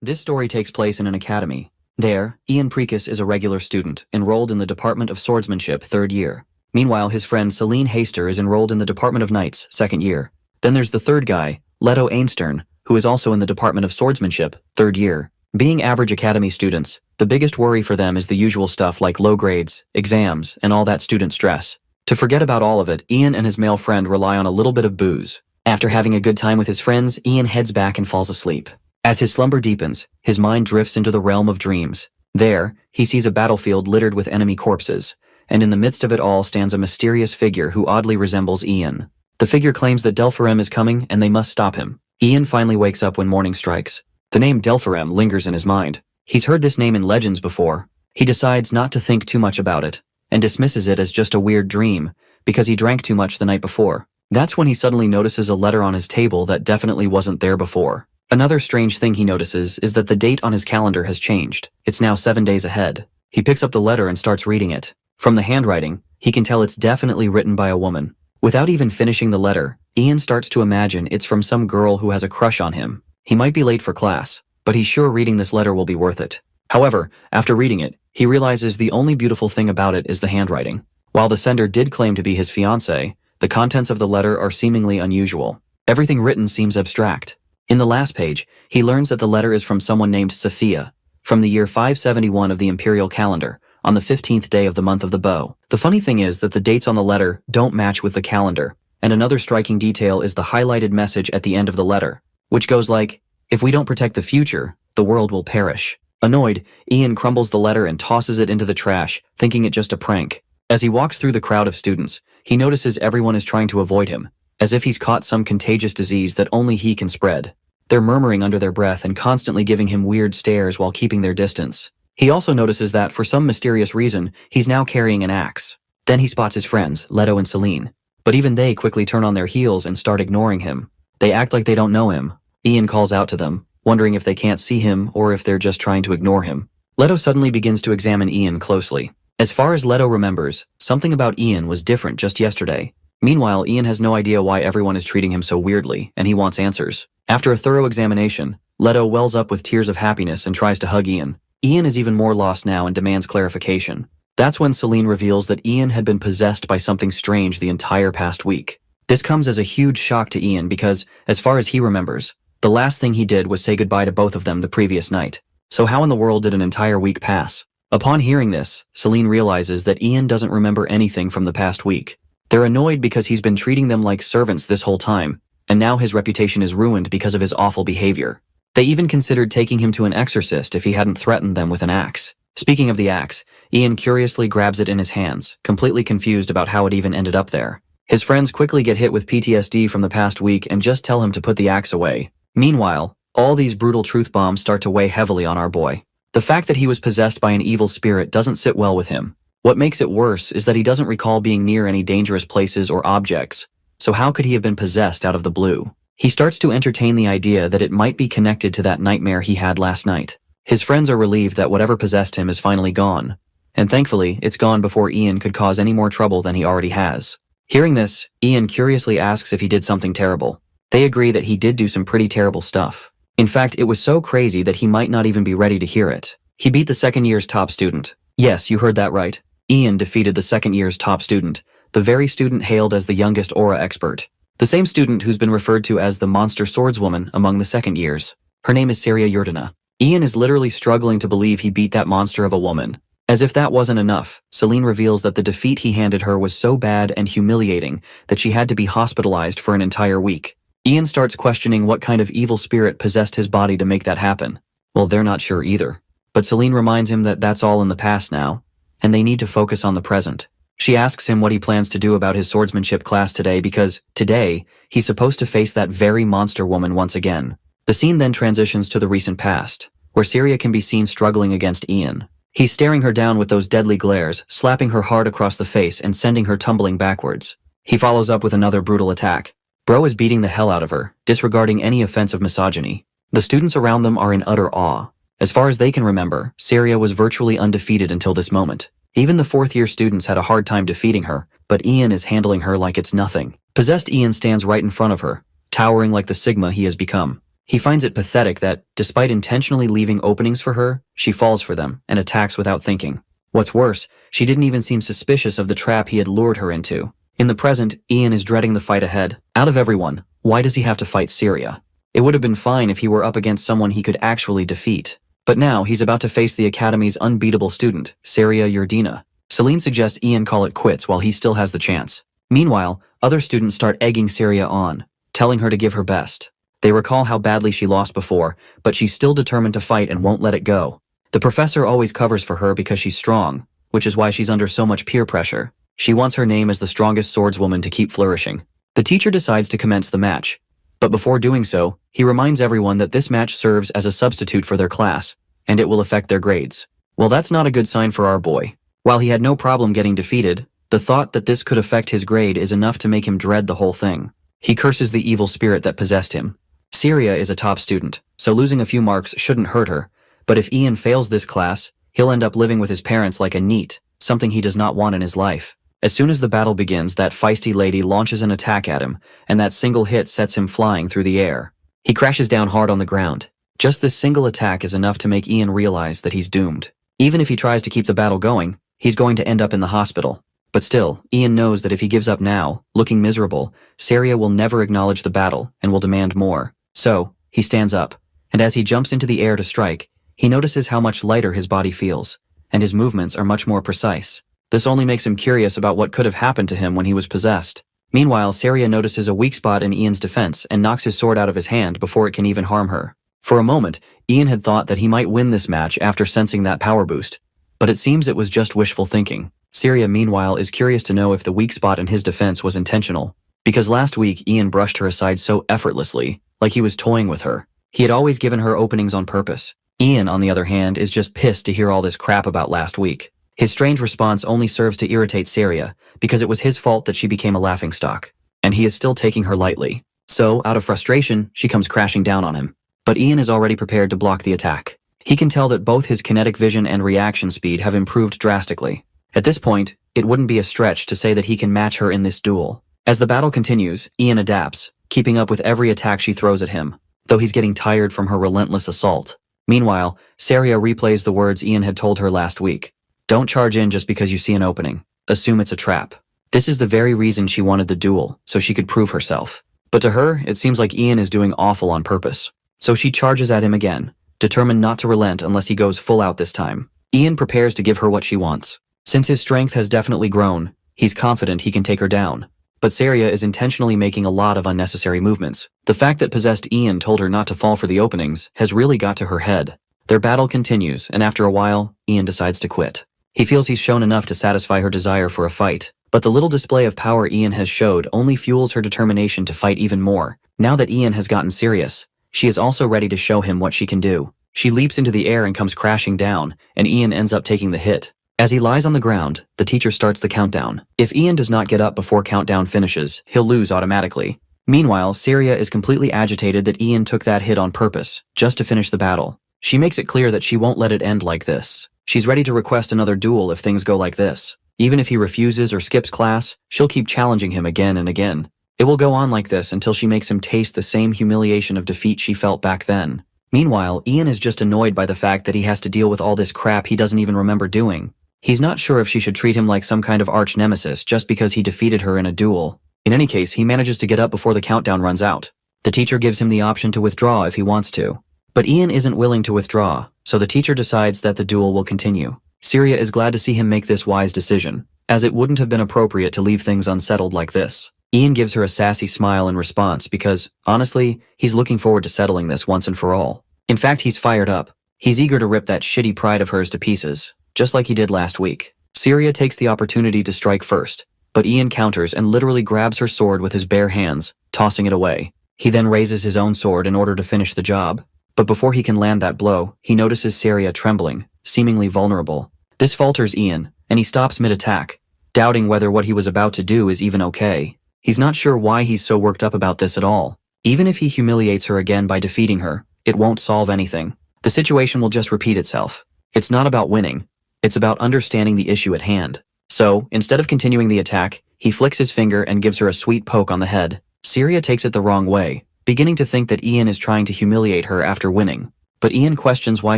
This story takes place in an academy. There, Ian Precus is a regular student, enrolled in the Department of Swordsmanship, 3rd year. Meanwhile, his friend Celine Haster is enrolled in the Department of Knights, 2nd year. Then there's the third guy, Leto Ainstern, who is also in the Department of Swordsmanship, 3rd year. Being average academy students, the biggest worry for them is the usual stuff like low grades, exams, and all that student stress. To forget about all of it, Ian and his male friend rely on a little bit of booze. After having a good time with his friends, Ian heads back and falls asleep. As his slumber deepens, his mind drifts into the realm of dreams. There, he sees a battlefield littered with enemy corpses, and in the midst of it all stands a mysterious figure who oddly resembles Ian. The figure claims that Delphirem is coming and they must stop him. Ian finally wakes up when morning strikes. The name Delphirem lingers in his mind. He's heard this name in legends before. He decides not to think too much about it, and dismisses it as just a weird dream, because he drank too much the night before. That's when he suddenly notices a letter on his table that definitely wasn't there before. Another strange thing he notices is that the date on his calendar has changed. It's now 7 days ahead. He picks up the letter and starts reading it. From the handwriting, he can tell it's definitely written by a woman. Without even finishing the letter, Ian starts to imagine it's from some girl who has a crush on him. He might be late for class, but he's sure reading this letter will be worth it. However, after reading it, he realizes the only beautiful thing about it is the handwriting. While the sender did claim to be his fiancée, the contents of the letter are seemingly unusual. Everything written seems abstract. In the last page, he learns that the letter is from someone named Sophia, from the year 571 of the imperial calendar, on the 15th day of the month of the bow. The funny thing is that the dates on the letter don't match with the calendar, and another striking detail is the highlighted message at the end of the letter, which goes like, "If we don't protect the future, the world will perish." Annoyed, Ian crumbles the letter and tosses it into the trash, thinking it just a prank. As he walks through the crowd of students, he notices everyone is trying to avoid him, as if he's caught some contagious disease that only he can spread. They're murmuring under their breath and constantly giving him weird stares while keeping their distance. He also notices that, for some mysterious reason, he's now carrying an axe. Then he spots his friends, Leto and Celine. But even they quickly turn on their heels and start ignoring him. They act like they don't know him. Ian calls out to them, wondering if they can't see him or if they're just trying to ignore him. Leto suddenly begins to examine Ian closely. As far as Leto remembers, something about Ian was different just yesterday. Meanwhile, Ian has no idea why everyone is treating him so weirdly, and he wants answers. After a thorough examination, Leto wells up with tears of happiness and tries to hug Ian. Ian is even more lost now and demands clarification. That's when Celine reveals that Ian had been possessed by something strange the entire past week. This comes as a huge shock to Ian because, as far as he remembers, the last thing he did was say goodbye to both of them the previous night. So how in the world did an entire week pass? Upon hearing this, Celine realizes that Ian doesn't remember anything from the past week. They're annoyed because he's been treating them like servants this whole time, and now his reputation is ruined because of his awful behavior. They even considered taking him to an exorcist if he hadn't threatened them with an axe. Speaking of the axe, Ian curiously grabs it in his hands, completely confused about how it even ended up there. His friends quickly get hit with PTSD from the past week and just tell him to put the axe away. Meanwhile, all these brutal truth bombs start to weigh heavily on our boy. The fact that he was possessed by an evil spirit doesn't sit well with him. What makes it worse is that he doesn't recall being near any dangerous places or objects, so how could he have been possessed out of the blue? He starts to entertain the idea that it might be connected to that nightmare he had last night. His friends are relieved that whatever possessed him is finally gone, and thankfully it's gone before Ian could cause any more trouble than he already has. Hearing this, Ian curiously asks if he did something terrible. They agree that he did do some pretty terrible stuff. In fact, it was so crazy that he might not even be ready to hear it. He beat the 2nd year's top student. Yes, you heard that right. Ian defeated the 2nd year's top student, the very student hailed as the youngest aura expert. The same student who's been referred to as the monster swordswoman among the 2nd years. Her name is Saria Yurdina. Ian is literally struggling to believe he beat that monster of a woman. As if that wasn't enough, Celine reveals that the defeat he handed her was so bad and humiliating that she had to be hospitalized for an entire week. Ian starts questioning what kind of evil spirit possessed his body to make that happen. Well, they're not sure either. But Celine reminds him that that's all in the past now, and they need to focus on the present. She asks him what he plans to do about his swordsmanship class today because, today, he's supposed to face that very monster woman once again. The scene then transitions to the recent past, where Syria can be seen struggling against Ian. He's staring her down with those deadly glares, slapping her hard across the face and sending her tumbling backwards. He follows up with another brutal attack. Bro is beating the hell out of her, disregarding any offensive misogyny. The students around them are in utter awe. As far as they can remember, Syria was virtually undefeated until this moment. Even the 4th year students had a hard time defeating her, but Ian is handling her like it's nothing. Possessed Ian stands right in front of her, towering like the Sigma he has become. He finds it pathetic that, despite intentionally leaving openings for her, she falls for them and attacks without thinking. What's worse, she didn't even seem suspicious of the trap he had lured her into. In the present, Ian is dreading the fight ahead. Out of everyone, why does he have to fight Syria? It would have been fine if he were up against someone he could actually defeat. But now, he's about to face the Academy's unbeatable student, Syria Yurdina. Celine suggests Ian call it quits while he still has the chance. Meanwhile, other students start egging Syria on, telling her to give her best. They recall how badly she lost before, but she's still determined to fight and won't let it go. The professor always covers for her because she's strong, which is why she's under so much peer pressure. She wants her name as the strongest swordswoman to keep flourishing. The teacher decides to commence the match. But before doing so, he reminds everyone that this match serves as a substitute for their class, and it will affect their grades. Well, that's not a good sign for our boy. While he had no problem getting defeated, the thought that this could affect his grade is enough to make him dread the whole thing. He curses the evil spirit that possessed him. Syria is a top student, so losing a few marks shouldn't hurt her, but if Ian fails this class, he'll end up living with his parents like a NEET, something he does not want in his life. As soon as the battle begins, that feisty lady launches an attack at him, and that single hit sets him flying through the air. He crashes down hard on the ground. Just this single attack is enough to make Ian realize that he's doomed. Even if he tries to keep the battle going, he's going to end up in the hospital. But still, Ian knows that if he gives up now, looking miserable, Syria will never acknowledge the battle and will demand more. So, he stands up, and as he jumps into the air to strike, he notices how much lighter his body feels, and his movements are much more precise. This only makes him curious about what could have happened to him when he was possessed. Meanwhile, Syria notices a weak spot in Ian's defense and knocks his sword out of his hand before it can even harm her. For a moment, Ian had thought that he might win this match after sensing that power boost, but it seems it was just wishful thinking. Syria, meanwhile, is curious to know if the weak spot in his defense was intentional, because last week Ian brushed her aside so effortlessly, like he was toying with her. He had always given her openings on purpose. Ian, on the other hand, is just pissed to hear all this crap about last week. His strange response only serves to irritate Syria, because it was his fault that she became a laughingstock, and he is still taking her lightly. So, out of frustration, she comes crashing down on him. But Ian is already prepared to block the attack. He can tell that both his kinetic vision and reaction speed have improved drastically. At this point, it wouldn't be a stretch to say that he can match her in this duel. As the battle continues, Ian adapts, keeping up with every attack she throws at him, though he's getting tired from her relentless assault. Meanwhile, Syria replays the words Ian had told her last week. Don't charge in just because you see an opening. Assume it's a trap. This is the very reason she wanted the duel, so she could prove herself. But to her, it seems like Ian is doing awful on purpose. So she charges at him again, determined not to relent unless he goes full out this time. Ian prepares to give her what she wants. Since his strength has definitely grown, he's confident he can take her down. But Syria is intentionally making a lot of unnecessary movements. The fact that possessed Ian told her not to fall for the openings has really got to her head. Their battle continues, and after a while, Ian decides to quit. He feels he's shown enough to satisfy her desire for a fight, but the little display of power Ian has showed only fuels her determination to fight even more. Now that Ian has gotten serious, she is also ready to show him what she can do. She leaps into the air and comes crashing down, and Ian ends up taking the hit. As he lies on the ground, the teacher starts the countdown. If Ian does not get up before countdown finishes, he'll lose automatically. Meanwhile, Syria is completely agitated that Ian took that hit on purpose, just to finish the battle. She makes it clear that she won't let it end like this. She's ready to request another duel if things go like this. Even if he refuses or skips class, she'll keep challenging him again and again. It will go on like this until she makes him taste the same humiliation of defeat she felt back then. Meanwhile, Ian is just annoyed by the fact that he has to deal with all this crap he doesn't even remember doing. He's not sure if she should treat him like some kind of arch nemesis just because he defeated her in a duel. In any case, he manages to get up before the countdown runs out. The teacher gives him the option to withdraw if he wants to. But Ian isn't willing to withdraw, so the teacher decides that the duel will continue. Syria is glad to see him make this wise decision, as it wouldn't have been appropriate to leave things unsettled like this. Ian gives her a sassy smile in response because, honestly, he's looking forward to settling this once and for all. In fact, he's fired up. He's eager to rip that shitty pride of hers to pieces, just like he did last week. Syria takes the opportunity to strike first, but Ian counters and literally grabs her sword with his bare hands, tossing it away. He then raises his own sword in order to finish the job. But before he can land that blow, he notices Syria trembling, seemingly vulnerable. This falters Ian, and he stops mid-attack, doubting whether what he was about to do is even okay. He's not sure why he's so worked up about this at all. Even if he humiliates her again by defeating her, it won't solve anything. The situation will just repeat itself. It's not about winning. It's about understanding the issue at hand. So, instead of continuing the attack, he flicks his finger and gives her a sweet poke on the head. Syria takes it the wrong way, beginning to think that Ian is trying to humiliate her after winning. But Ian questions why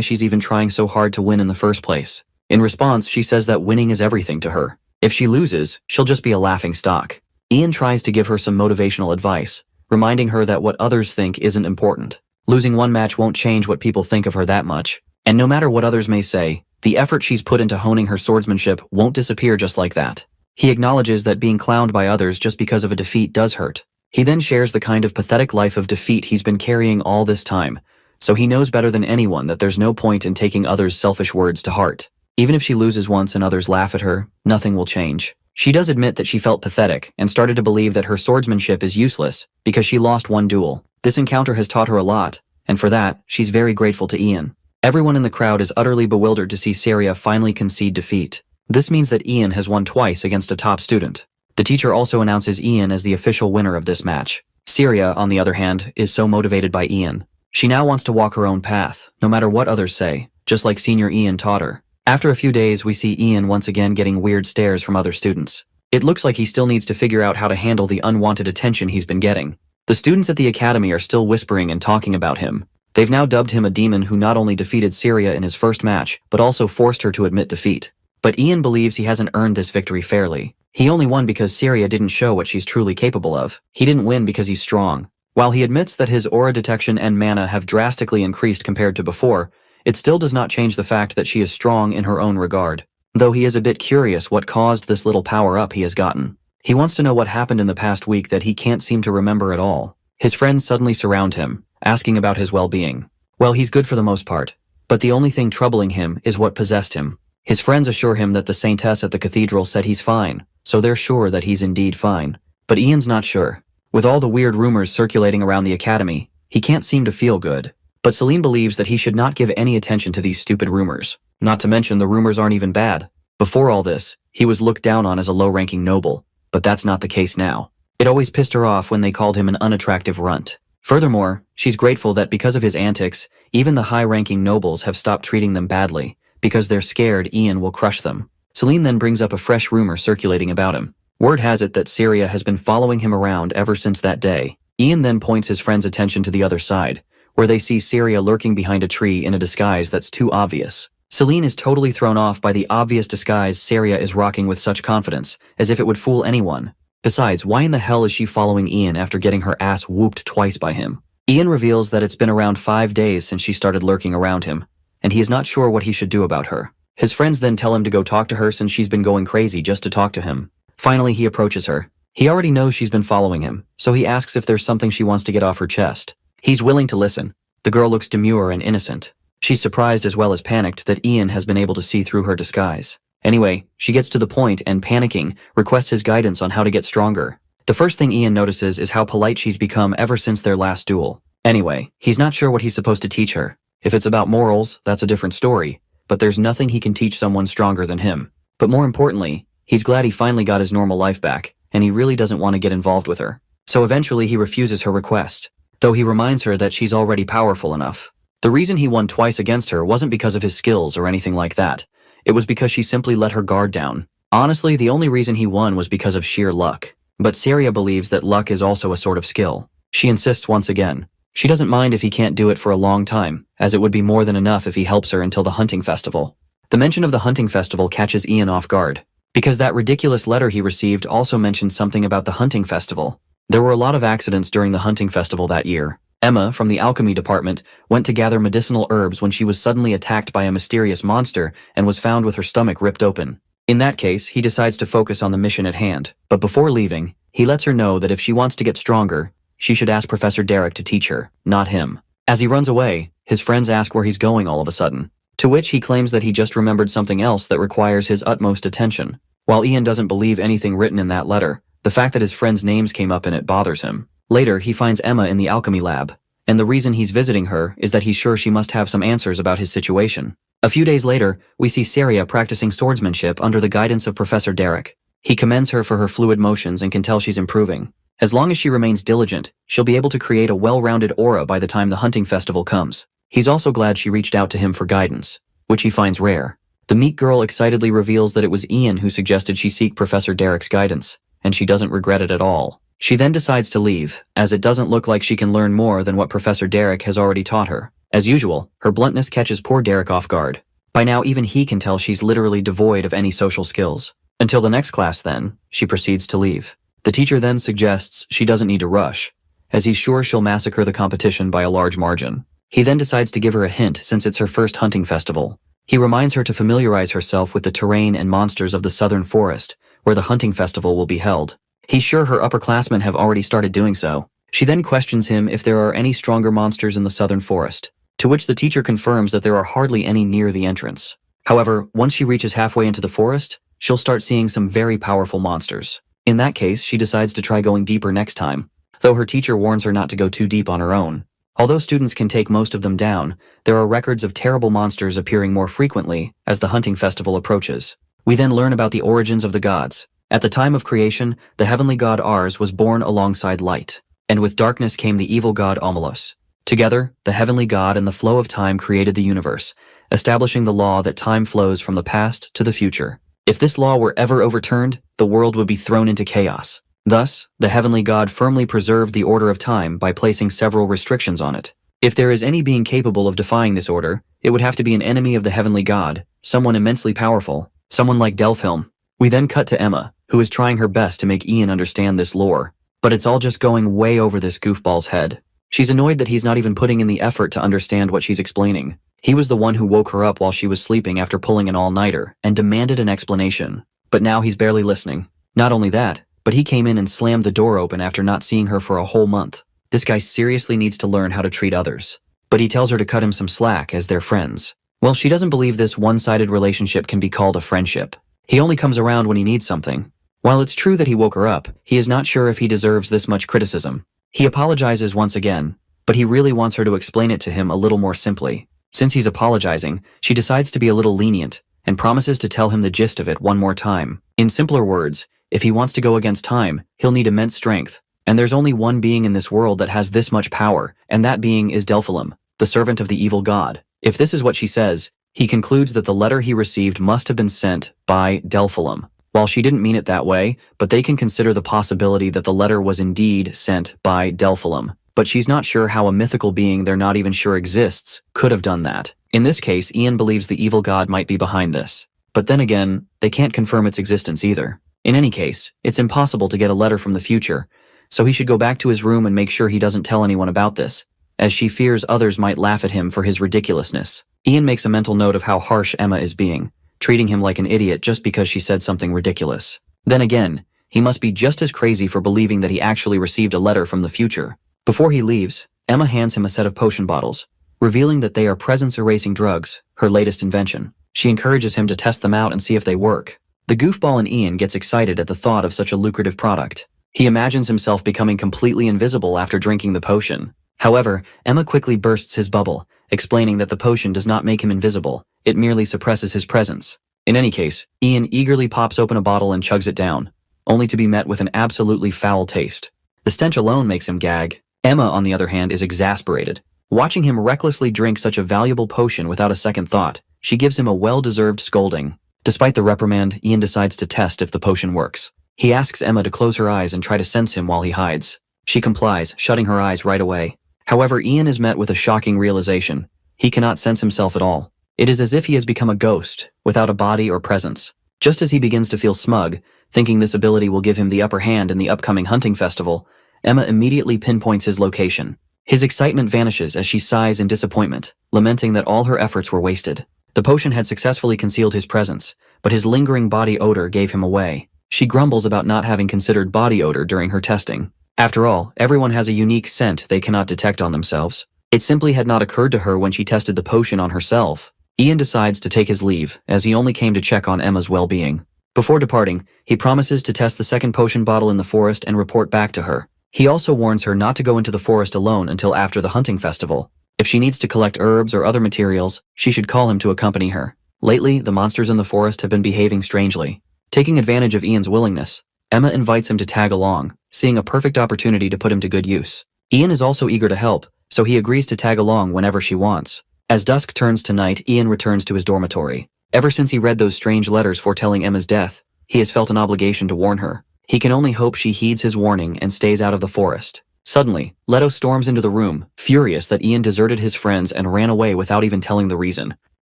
she's even trying so hard to win in the first place. In response, she says that winning is everything to her. If she loses, she'll just be a laughing stock. Ian tries to give her some motivational advice, reminding her that what others think isn't important. Losing one match won't change what people think of her that much. And no matter what others may say, the effort she's put into honing her swordsmanship won't disappear just like that. He acknowledges that being clowned by others just because of a defeat does hurt. He then shares the kind of pathetic life of defeat he's been carrying all this time, so he knows better than anyone that there's no point in taking others' selfish words to heart. Even if she loses once and others laugh at her, nothing will change. She does admit that she felt pathetic and started to believe that her swordsmanship is useless because she lost one duel. This encounter has taught her a lot, and for that, she's very grateful to Ian. Everyone in the crowd is utterly bewildered to see Saria finally concede defeat. This means that Ian has won twice against a top student. The teacher also announces Ian as the official winner of this match. Saria, on the other hand, is so motivated by Ian. She now wants to walk her own path, no matter what others say, just like senior Ian taught her. After a few days, we see Ian once again getting weird stares from other students. It looks like he still needs to figure out how to handle the unwanted attention he's been getting. The students at the academy are still whispering and talking about him. They've now dubbed him a demon who not only defeated Saria in his first match, but also forced her to admit defeat. But Ian believes he hasn't earned this victory fairly. He only won because Saria didn't show what she's truly capable of. He didn't win because he's strong. While he admits that his aura detection and mana have drastically increased compared to before, it still does not change the fact that she is strong in her own regard. Though he is a bit curious what caused this little power-up he has gotten. He wants to know what happened in the past week that he can't seem to remember at all. His friends suddenly surround him, asking about his well-being. Well, he's good for the most part, but the only thing troubling him is what possessed him. His friends assure him that the saintess at the cathedral said he's fine, so they're sure that he's indeed fine. But Ian's not sure. With all the weird rumors circulating around the academy, he can't seem to feel good. But Celine believes that he should not give any attention to these stupid rumors. Not to mention the rumors aren't even bad. Before all this, he was looked down on as a low-ranking noble, but that's not the case now. It always pissed her off when they called him an unattractive runt. Furthermore, she's grateful that because of his antics, even the high-ranking nobles have stopped treating them badly, because they're scared Ian will crush them. Celine then brings up a fresh rumor circulating about him. Word has it that Saria has been following him around ever since that day. Ian then points his friend's attention to the other side, where they see Saria lurking behind a tree in a disguise that's too obvious. Celine is totally thrown off by the obvious disguise Saria is rocking with such confidence, as if it would fool anyone. Besides, why in the hell is she following Ian after getting her ass whooped twice by him? Ian reveals that it's been around 5 days since she started lurking around him, and he is not sure what he should do about her. His friends then tell him to go talk to her since she's been going crazy just to talk to him. Finally, he approaches her. He already knows she's been following him, so he asks if there's something she wants to get off her chest. He's willing to listen. The girl looks demure and innocent. She's surprised as well as panicked that Ian has been able to see through her disguise. Anyway, she gets to the point and, panicking, requests his guidance on how to get stronger. The first thing Ian notices is how polite she's become ever since their last duel. Anyway, he's not sure what he's supposed to teach her. If it's about morals, that's a different story, but there's nothing he can teach someone stronger than him. But more importantly, he's glad he finally got his normal life back, and he really doesn't want to get involved with her. So eventually he refuses her request, though he reminds her that she's already powerful enough. The reason he won twice against her wasn't because of his skills or anything like that. It was because she simply let her guard down. Honestly, the only reason he won was because of sheer luck. But Saria believes that luck is also a sort of skill. She insists once again. She doesn't mind if he can't do it for a long time, as it would be more than enough if he helps her until the hunting festival. The mention of the hunting festival catches Ian off guard, because that ridiculous letter he received also mentioned something about the hunting festival. There were a lot of accidents during the hunting festival that year. Emma, from the alchemy department, went to gather medicinal herbs when she was suddenly attacked by a mysterious monster and was found with her stomach ripped open. In that case, he decides to focus on the mission at hand, but before leaving, he lets her know that if she wants to get stronger, she should ask Professor Derek to teach her, not him. As he runs away, his friends ask where he's going all of a sudden, to which he claims that he just remembered something else that requires his utmost attention. While Ian doesn't believe anything written in that letter, the fact that his friends' names came up in it bothers him. Later, he finds Emma in the alchemy lab, and the reason he's visiting her is that he's sure she must have some answers about his situation. A few days later, we see Saria practicing swordsmanship under the guidance of Professor Derek. He commends her for her fluid motions and can tell she's improving. As long as she remains diligent, she'll be able to create a well-rounded aura by the time the hunting festival comes. He's also glad she reached out to him for guidance, which he finds rare. The meek girl excitedly reveals that it was Ian who suggested she seek Professor Derek's guidance, and she doesn't regret it at all. She then decides to leave, as it doesn't look like she can learn more than what Professor Derek has already taught her. As usual, her bluntness catches poor Derek off guard. By now, even he can tell she's literally devoid of any social skills. Until the next class then, she proceeds to leave. The teacher then suggests she doesn't need to rush, as he's sure she'll massacre the competition by a large margin. He then decides to give her a hint since it's her first hunting festival. He reminds her to familiarize herself with the terrain and monsters of the southern forest, where the hunting festival will be held. He's sure her upperclassmen have already started doing so. She then questions him if there are any stronger monsters in the southern forest, to which the teacher confirms that there are hardly any near the entrance. However, once she reaches halfway into the forest, she'll start seeing some very powerful monsters. In that case, she decides to try going deeper next time, though her teacher warns her not to go too deep on her own. Although students can take most of them down, there are records of terrible monsters appearing more frequently as the hunting festival approaches. We then learn about the origins of the gods. At the time of creation, the heavenly god Ars was born alongside light, and with darkness came the evil god Omelos. Together, the heavenly god and the flow of time created the universe, establishing the law that time flows from the past to the future. If this law were ever overturned, the world would be thrown into chaos. Thus, the heavenly god firmly preserved the order of time by placing several restrictions on it. If there is any being capable of defying this order, it would have to be an enemy of the heavenly god, someone immensely powerful, someone like Delphilm. We then cut to Emma, who is trying her best to make Ian understand this lore, but it's all just going way over this goofball's head. She's annoyed that he's not even putting in the effort to understand what she's explaining. He was the one who woke her up while she was sleeping after pulling an all-nighter and demanded an explanation. But now he's barely listening. Not only that, but he came in and slammed the door open after not seeing her for a whole month. This guy seriously needs to learn how to treat others. But he tells her to cut him some slack as they're friends. Well, she doesn't believe this one-sided relationship can be called a friendship. He only comes around when he needs something. While it's true that he woke her up, he is not sure if he deserves this much criticism. He apologizes once again, but he really wants her to explain it to him a little more simply. Since he's apologizing, she decides to be a little lenient and promises to tell him the gist of it one more time. In simpler words, if he wants to go against time, he'll need immense strength. And there's only one being in this world that has this much power, and that being is Delphilm, the servant of the evil god. If this is what she says, he concludes that the letter he received must have been sent by Delphilm. While she didn't mean it that way, but they can consider the possibility that the letter was indeed sent by Delphilm. But she's not sure how a mythical being they're not even sure exists could have done that. In this case, Ian believes the evil god might be behind this. But then again, they can't confirm its existence either. In any case, it's impossible to get a letter from the future, so he should go back to his room and make sure he doesn't tell anyone about this, as she fears others might laugh at him for his ridiculousness. Ian makes a mental note of how harsh Emma is being, treating him like an idiot just because she said something ridiculous. Then again, he must be just as crazy for believing that he actually received a letter from the future. Before he leaves, Emma hands him a set of potion bottles, revealing that they are presence-erasing drugs, her latest invention. She encourages him to test them out and see if they work. The goofball in Ian gets excited at the thought of such a lucrative product. He imagines himself becoming completely invisible after drinking the potion. However, Emma quickly bursts his bubble, explaining that the potion does not make him invisible, it merely suppresses his presence. In any case, Ian eagerly pops open a bottle and chugs it down, only to be met with an absolutely foul taste. The stench alone makes him gag. Emma, on the other hand, is exasperated. Watching him recklessly drink such a valuable potion without a second thought, she gives him a well-deserved scolding. Despite the reprimand, Ian decides to test if the potion works. He asks Emma to close her eyes and try to sense him while he hides. She complies, shutting her eyes right away. However, Ian is met with a shocking realization. He cannot sense himself at all. It is as if he has become a ghost, without a body or presence. Just as he begins to feel smug, thinking this ability will give him the upper hand in the upcoming hunting festival, Emma immediately pinpoints his location. His excitement vanishes as she sighs in disappointment, lamenting that all her efforts were wasted. The potion had successfully concealed his presence, but his lingering body odor gave him away. She grumbles about not having considered body odor during her testing. After all, everyone has a unique scent they cannot detect on themselves. It simply had not occurred to her when she tested the potion on herself. Ian decides to take his leave, as he only came to check on Emma's well-being. Before departing, he promises to test the second potion bottle in the forest and report back to her. He also warns her not to go into the forest alone until after the hunting festival. If she needs to collect herbs or other materials, she should call him to accompany her. Lately, the monsters in the forest have been behaving strangely. Taking advantage of Ian's willingness, Emma invites him to tag along, seeing a perfect opportunity to put him to good use. Ian is also eager to help, so he agrees to tag along whenever she wants. As dusk turns to night, Ian returns to his dormitory. Ever since he read those strange letters foretelling Emma's death, he has felt an obligation to warn her. He can only hope she heeds his warning and stays out of the forest. Suddenly, Leto storms into the room, furious that Ian deserted his friends and ran away without even telling the reason.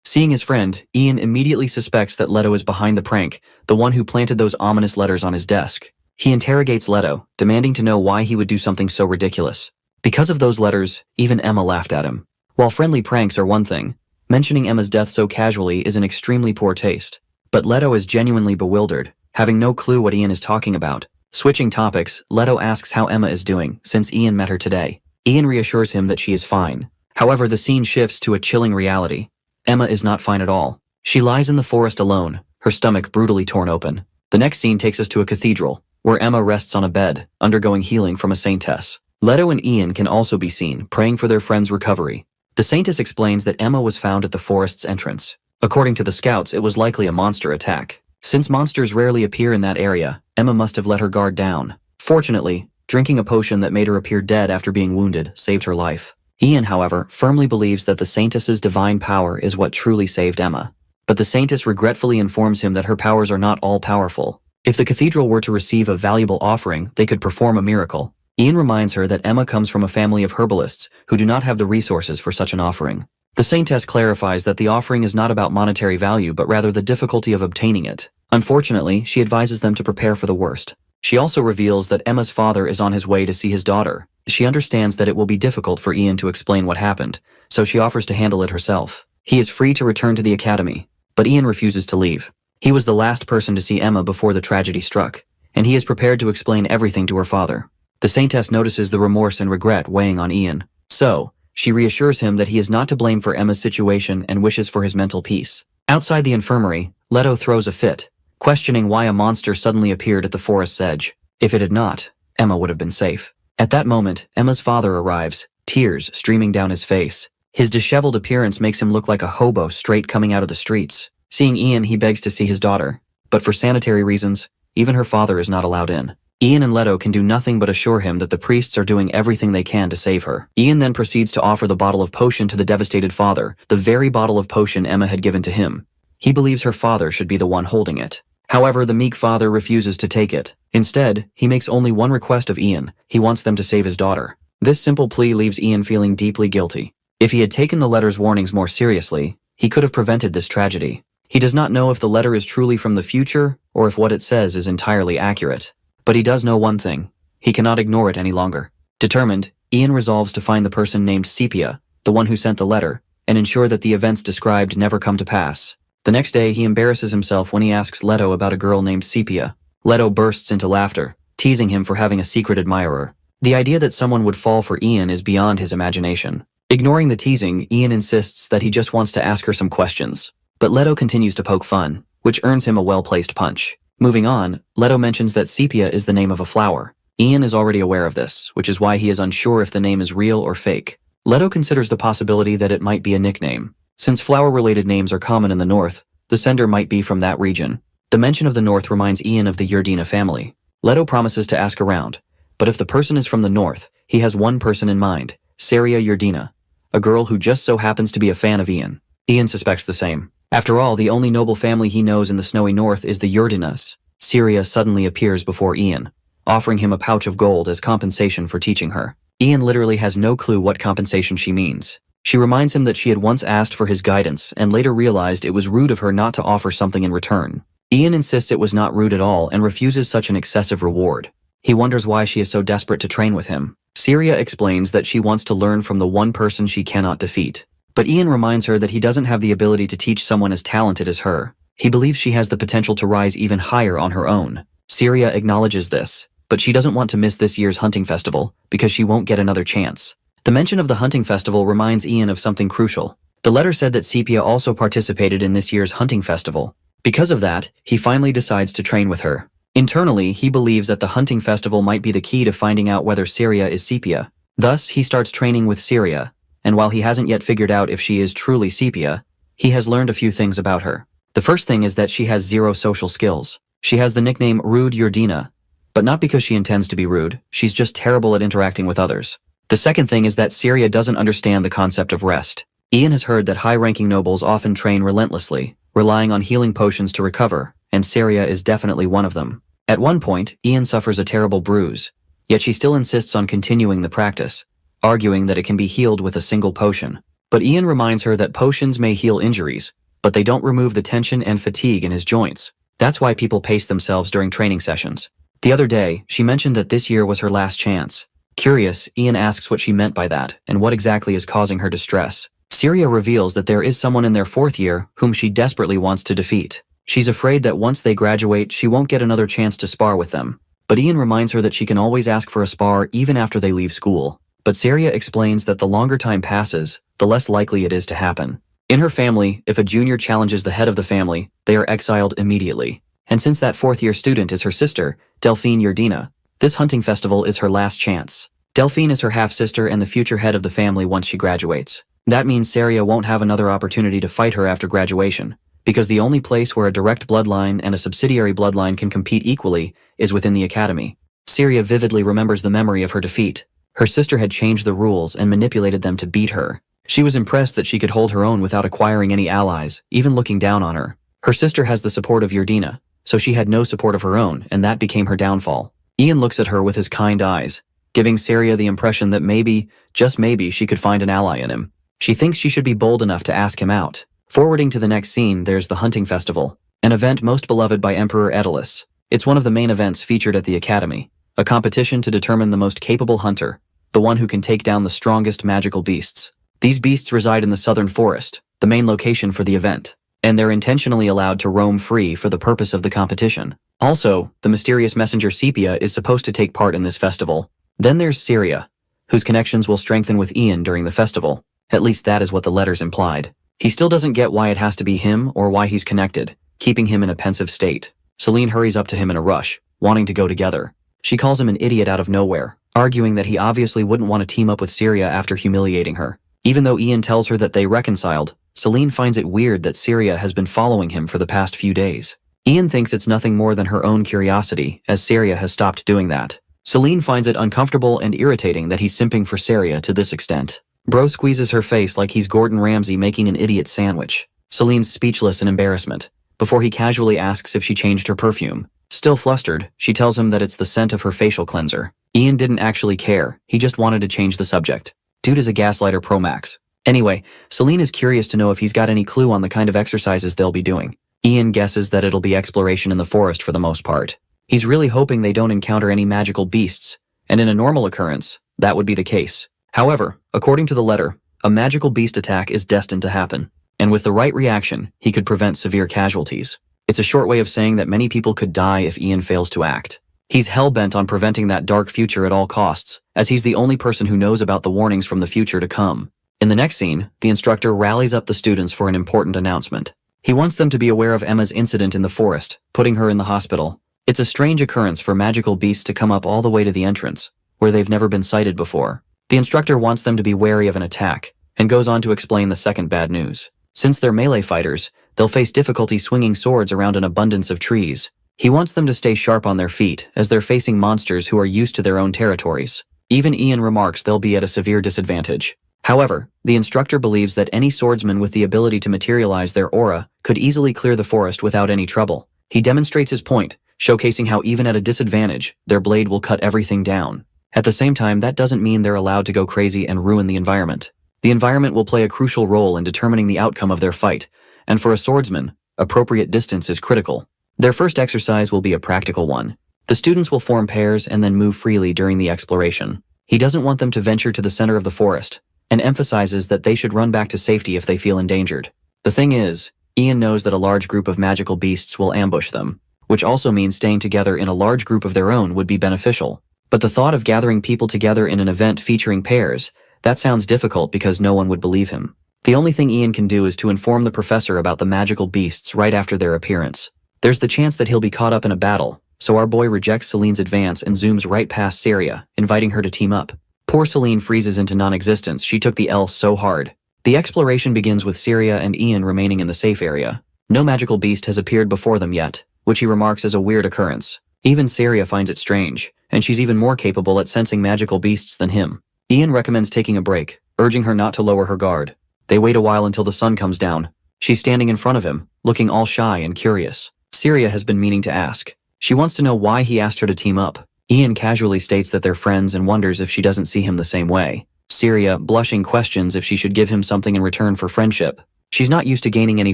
Seeing his friend, Ian immediately suspects that Leto is behind the prank, the one who planted those ominous letters on his desk. He interrogates Leto, demanding to know why he would do something so ridiculous. Because of those letters, even Emma laughed at him. While friendly pranks are one thing, mentioning Emma's death so casually is an extremely poor taste. But Leto is genuinely bewildered, having no clue what Ian is talking about. Switching topics, Leto asks how Emma is doing, since Ian met her today. Ian reassures him that she is fine. However, the scene shifts to a chilling reality. Emma is not fine at all. She lies in the forest alone, her stomach brutally torn open. The next scene takes us to a cathedral, where Emma rests on a bed, undergoing healing from a saintess. Leto and Ian can also be seen praying for their friend's recovery. The saintess explains that Emma was found at the forest's entrance. According to the scouts, it was likely a monster attack. Since monsters rarely appear in that area, Emma must have let her guard down. Fortunately, drinking a potion that made her appear dead after being wounded saved her life. Ian, however, firmly believes that the saintess's divine power is what truly saved Emma. But the saintess regretfully informs him that her powers are not all-powerful. If the cathedral were to receive a valuable offering, they could perform a miracle. Ian reminds her that Emma comes from a family of herbalists who do not have the resources for such an offering. The saintess clarifies that the offering is not about monetary value but rather the difficulty of obtaining it. Unfortunately, she advises them to prepare for the worst. She also reveals that Emma's father is on his way to see his daughter. She understands that it will be difficult for Ian to explain what happened, so she offers to handle it herself. He is free to return to the academy, but Ian refuses to leave. He was the last person to see Emma before the tragedy struck, and he is prepared to explain everything to her father. The saintess notices the remorse and regret weighing on Ian. So, she reassures him that he is not to blame for Emma's situation and wishes for his mental peace. Outside the infirmary, Leto throws a fit, questioning why a monster suddenly appeared at the forest's edge. If it had not, Emma would have been safe. At that moment, Emma's father arrives, tears streaming down his face. His disheveled appearance makes him look like a hobo straight coming out of the streets. Seeing Ian, he begs to see his daughter. But for sanitary reasons, even her father is not allowed in. Ian and Leto can do nothing but assure him that the priests are doing everything they can to save her. Ian then proceeds to offer the bottle of potion to the devastated father, the very bottle of potion Emma had given to him. He believes her father should be the one holding it. However, the meek father refuses to take it. Instead, he makes only one request of Ian. He wants them to save his daughter. This simple plea leaves Ian feeling deeply guilty. If he had taken the letter's warnings more seriously, he could have prevented this tragedy. He does not know if the letter is truly from the future or if what it says is entirely accurate. But he does know one thing. He cannot ignore it any longer. Determined, Ian resolves to find the person named Sepia, the one who sent the letter, and ensure that the events described never come to pass. The next day, he embarrasses himself when he asks Leto about a girl named Sepia. Leto bursts into laughter, teasing him for having a secret admirer. The idea that someone would fall for Ian is beyond his imagination. Ignoring the teasing, Ian insists that he just wants to ask her some questions. But Leto continues to poke fun, which earns him a well-placed punch. Moving on, Leto mentions that sepia is the name of a flower. Ian is already aware of this, which is why he is unsure if the name is real or fake. Leto considers the possibility that it might be a nickname. Since flower-related names are common in the north, the sender might be from that region. The mention of the north reminds Ian of the Yerdina family. Leto promises to ask around, but if the person is from the north, he has one person in mind, Saria Yerdina, a girl who just so happens to be a fan of Ian. Ian suspects the same. After all, the only noble family he knows in the snowy north is the Yerdinas. Saria suddenly appears before Ian, offering him a pouch of gold as compensation for teaching her. Ian literally has no clue what compensation she means. She reminds him that she had once asked for his guidance and later realized it was rude of her not to offer something in return. Ian insists it was not rude at all and refuses such an excessive reward. He wonders why she is so desperate to train with him. Saria explains that she wants to learn from the one person she cannot defeat. But Ian reminds her that he doesn't have the ability to teach someone as talented as her. He believes she has the potential to rise even higher on her own. Saria acknowledges this, but she doesn't want to miss this year's hunting festival because she won't get another chance. The mention of the hunting festival reminds Ian of something crucial. The letter said that Sepia also participated in this year's hunting festival. Because of that, he finally decides to train with her. Internally, he believes that the hunting festival might be the key to finding out whether Saria is Sepia. Thus, he starts training with Saria. And while he hasn't yet figured out if she is truly Sepia, he has learned a few things about her. The first thing is that she has zero social skills. She has the nickname Rude Yerdina, but not because she intends to be rude, she's just terrible at interacting with others. The second thing is that Saria doesn't understand the concept of rest. Ian has heard that high-ranking nobles often train relentlessly, relying on healing potions to recover, and Saria is definitely one of them. At one point, Ian suffers a terrible bruise, yet she still insists on continuing the practice, arguing that it can be healed with a single potion. But Ian reminds her that potions may heal injuries, but they don't remove the tension and fatigue in his joints. That's why people pace themselves during training sessions. The other day, she mentioned that this year was her last chance. Curious, Ian asks what she meant by that and what exactly is causing her distress. Syria reveals that there is someone in their 4th year whom she desperately wants to defeat. She's afraid that once they graduate, she won't get another chance to spar with them. But Ian reminds her that she can always ask for a spar even after they leave school. But Syria explains that the longer time passes, the less likely it is to happen. In her family, if a junior challenges the head of the family, they are exiled immediately. And since that 4th-year student is her sister, Delphine Yerdina, this hunting festival is her last chance. Delphine is her half-sister and the future head of the family once she graduates. That means Syria won't have another opportunity to fight her after graduation, because the only place where a direct bloodline and a subsidiary bloodline can compete equally is within the academy. Syria vividly remembers the memory of her defeat. Her sister had changed the rules and manipulated them to beat her. She was impressed that she could hold her own without acquiring any allies, even looking down on her. Her sister has the support of Yerdina, so she had no support of her own, and that became her downfall. Ian looks at her with his kind eyes, giving Syria the impression that maybe, just maybe, she could find an ally in him. She thinks she should be bold enough to ask him out. Forwarding to the next scene, there's the hunting festival, an event most beloved by Emperor Aeolus. It's one of the main events featured at the academy, a competition to determine the most capable hunter, the one who can take down the strongest magical beasts. These beasts reside in the southern forest, the main location for the event, and they're intentionally allowed to roam free for the purpose of the competition. Also, the mysterious messenger Sepia is supposed to take part in this festival. Then there's Syria, whose connections will strengthen with Ian during the festival. At least that is what the letters implied. He still doesn't get why it has to be him or why he's connected, keeping him in a pensive state. Celine hurries up to him in a rush, wanting to go together. She calls him an idiot out of nowhere, arguing that he obviously wouldn't want to team up with Syria after humiliating her. Even though Ian tells her that they reconciled, Celine finds it weird that Syria has been following him for the past few days. Ian thinks it's nothing more than her own curiosity, as Syria has stopped doing that. Celine finds it uncomfortable and irritating that he's simping for Syria to this extent. Bro squeezes her face like he's Gordon Ramsay making an idiot sandwich. Celine's speechless in embarrassment, before he casually asks if she changed her perfume. Still flustered, she tells him that it's the scent of her facial cleanser. Ian didn't actually care, he just wanted to change the subject. Dude is a gaslighter pro max. Anyway, Celine is curious to know if he's got any clue on the kind of exercises they'll be doing. Ian guesses that it'll be exploration in the forest for the most part. He's really hoping they don't encounter any magical beasts, and in a normal occurrence, that would be the case. However, according to the letter, a magical beast attack is destined to happen, and with the right reaction, he could prevent severe casualties. It's a short way of saying that many people could die if Ian fails to act. He's hell-bent on preventing that dark future at all costs, as he's the only person who knows about the warnings from the future to come. In the next scene, the instructor rallies up the students for an important announcement. He wants them to be aware of Emma's incident in the forest, putting her in the hospital. It's a strange occurrence for magical beasts to come up all the way to the entrance, where they've never been sighted before. The instructor wants them to be wary of an attack, and goes on to explain the second bad news. Since they're melee fighters, they'll face difficulty swinging swords around an abundance of trees. He wants them to stay sharp on their feet, as they're facing monsters who are used to their own territories. Even Ian remarks they'll be at a severe disadvantage. However, the instructor believes that any swordsman with the ability to materialize their aura could easily clear the forest without any trouble. He demonstrates his point, showcasing how even at a disadvantage, their blade will cut everything down. At the same time, that doesn't mean they're allowed to go crazy and ruin the environment. The environment will play a crucial role in determining the outcome of their fight, and for a swordsman, appropriate distance is critical. Their first exercise will be a practical one. The students will form pairs and then move freely during the exploration. He doesn't want them to venture to the center of the forest, and emphasizes that they should run back to safety if they feel endangered. The thing is, Ian knows that a large group of magical beasts will ambush them, which also means staying together in a large group of their own would be beneficial. But the thought of gathering people together in an event featuring pairs, that sounds difficult because no one would believe him. The only thing Ian can do is to inform the professor about the magical beasts right after their appearance. There's the chance that he'll be caught up in a battle, so our boy rejects Celine's advance and zooms right past Syria, inviting her to team up. Poor Celine freezes into non-existence, she took the L so hard. The exploration begins with Syria and Ian remaining in the safe area. No magical beast has appeared before them yet, which he remarks is a weird occurrence. Even Syria finds it strange, and she's even more capable at sensing magical beasts than him. Ian recommends taking a break, urging her not to lower her guard. They wait a while until the sun comes down. She's standing in front of him, looking all shy and curious. Syria has been meaning to ask, She wants to know why he asked her to team up. Ian casually states that they're friends and wonders if she doesn't see him the same way. Syria, blushing, questions if she should give him something in return for friendship. She's not used to gaining any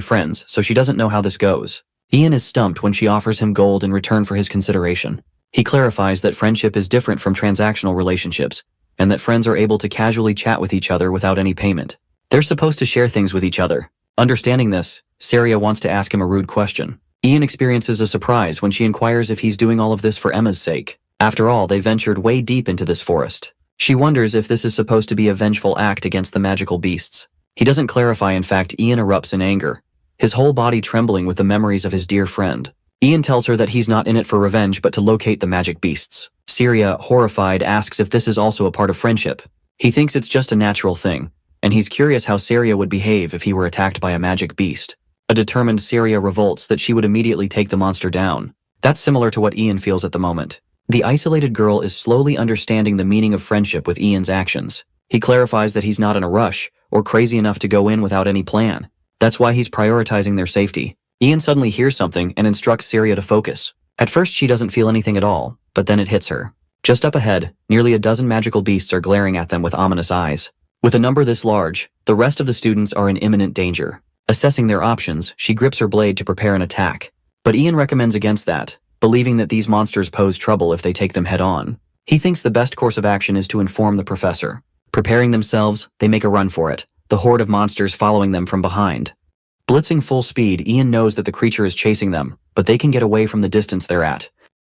friends, so she doesn't know how this goes. Ian is stumped when she offers him gold in return for his consideration. He clarifies that friendship is different from transactional relationships, and that friends are able to casually chat with each other without any payment. They're supposed to share things with each other. Understanding this, Syria wants to ask him a rude question. Ian experiences a surprise when she inquires if he's doing all of this for Emma's sake. After all, they ventured way deep into this forest. She wonders if this is supposed to be a vengeful act against the magical beasts. He doesn't clarify. In fact, Ian erupts in anger, his whole body trembling with the memories of his dear friend. Ian tells her that he's not in it for revenge but to locate the magic beasts. Syria, horrified, asks if this is also a part of friendship. He thinks it's just a natural thing, and he's curious how Syria would behave if he were attacked by a magic beast. A determined Syria revolts that she would immediately take the monster down. That's similar to what Ian feels at the moment. The isolated girl is slowly understanding the meaning of friendship with Ian's actions. He clarifies that he's not in a rush or crazy enough to go in without any plan. That's why he's prioritizing their safety. Ian suddenly hears something and instructs Syria to focus. At first she doesn't feel anything at all, but then it hits her. Just up ahead, nearly a dozen magical beasts are glaring at them with ominous eyes. With a number this large, the rest of the students are in imminent danger. Assessing their options, she grips her blade to prepare an attack. But Ian recommends against that, believing that these monsters pose trouble if they take them head-on. He thinks the best course of action is to inform the professor. Preparing themselves, they make a run for it, the horde of monsters following them from behind. Blitzing full speed, Ian knows that the creature is chasing them, but they can get away from the distance they're at.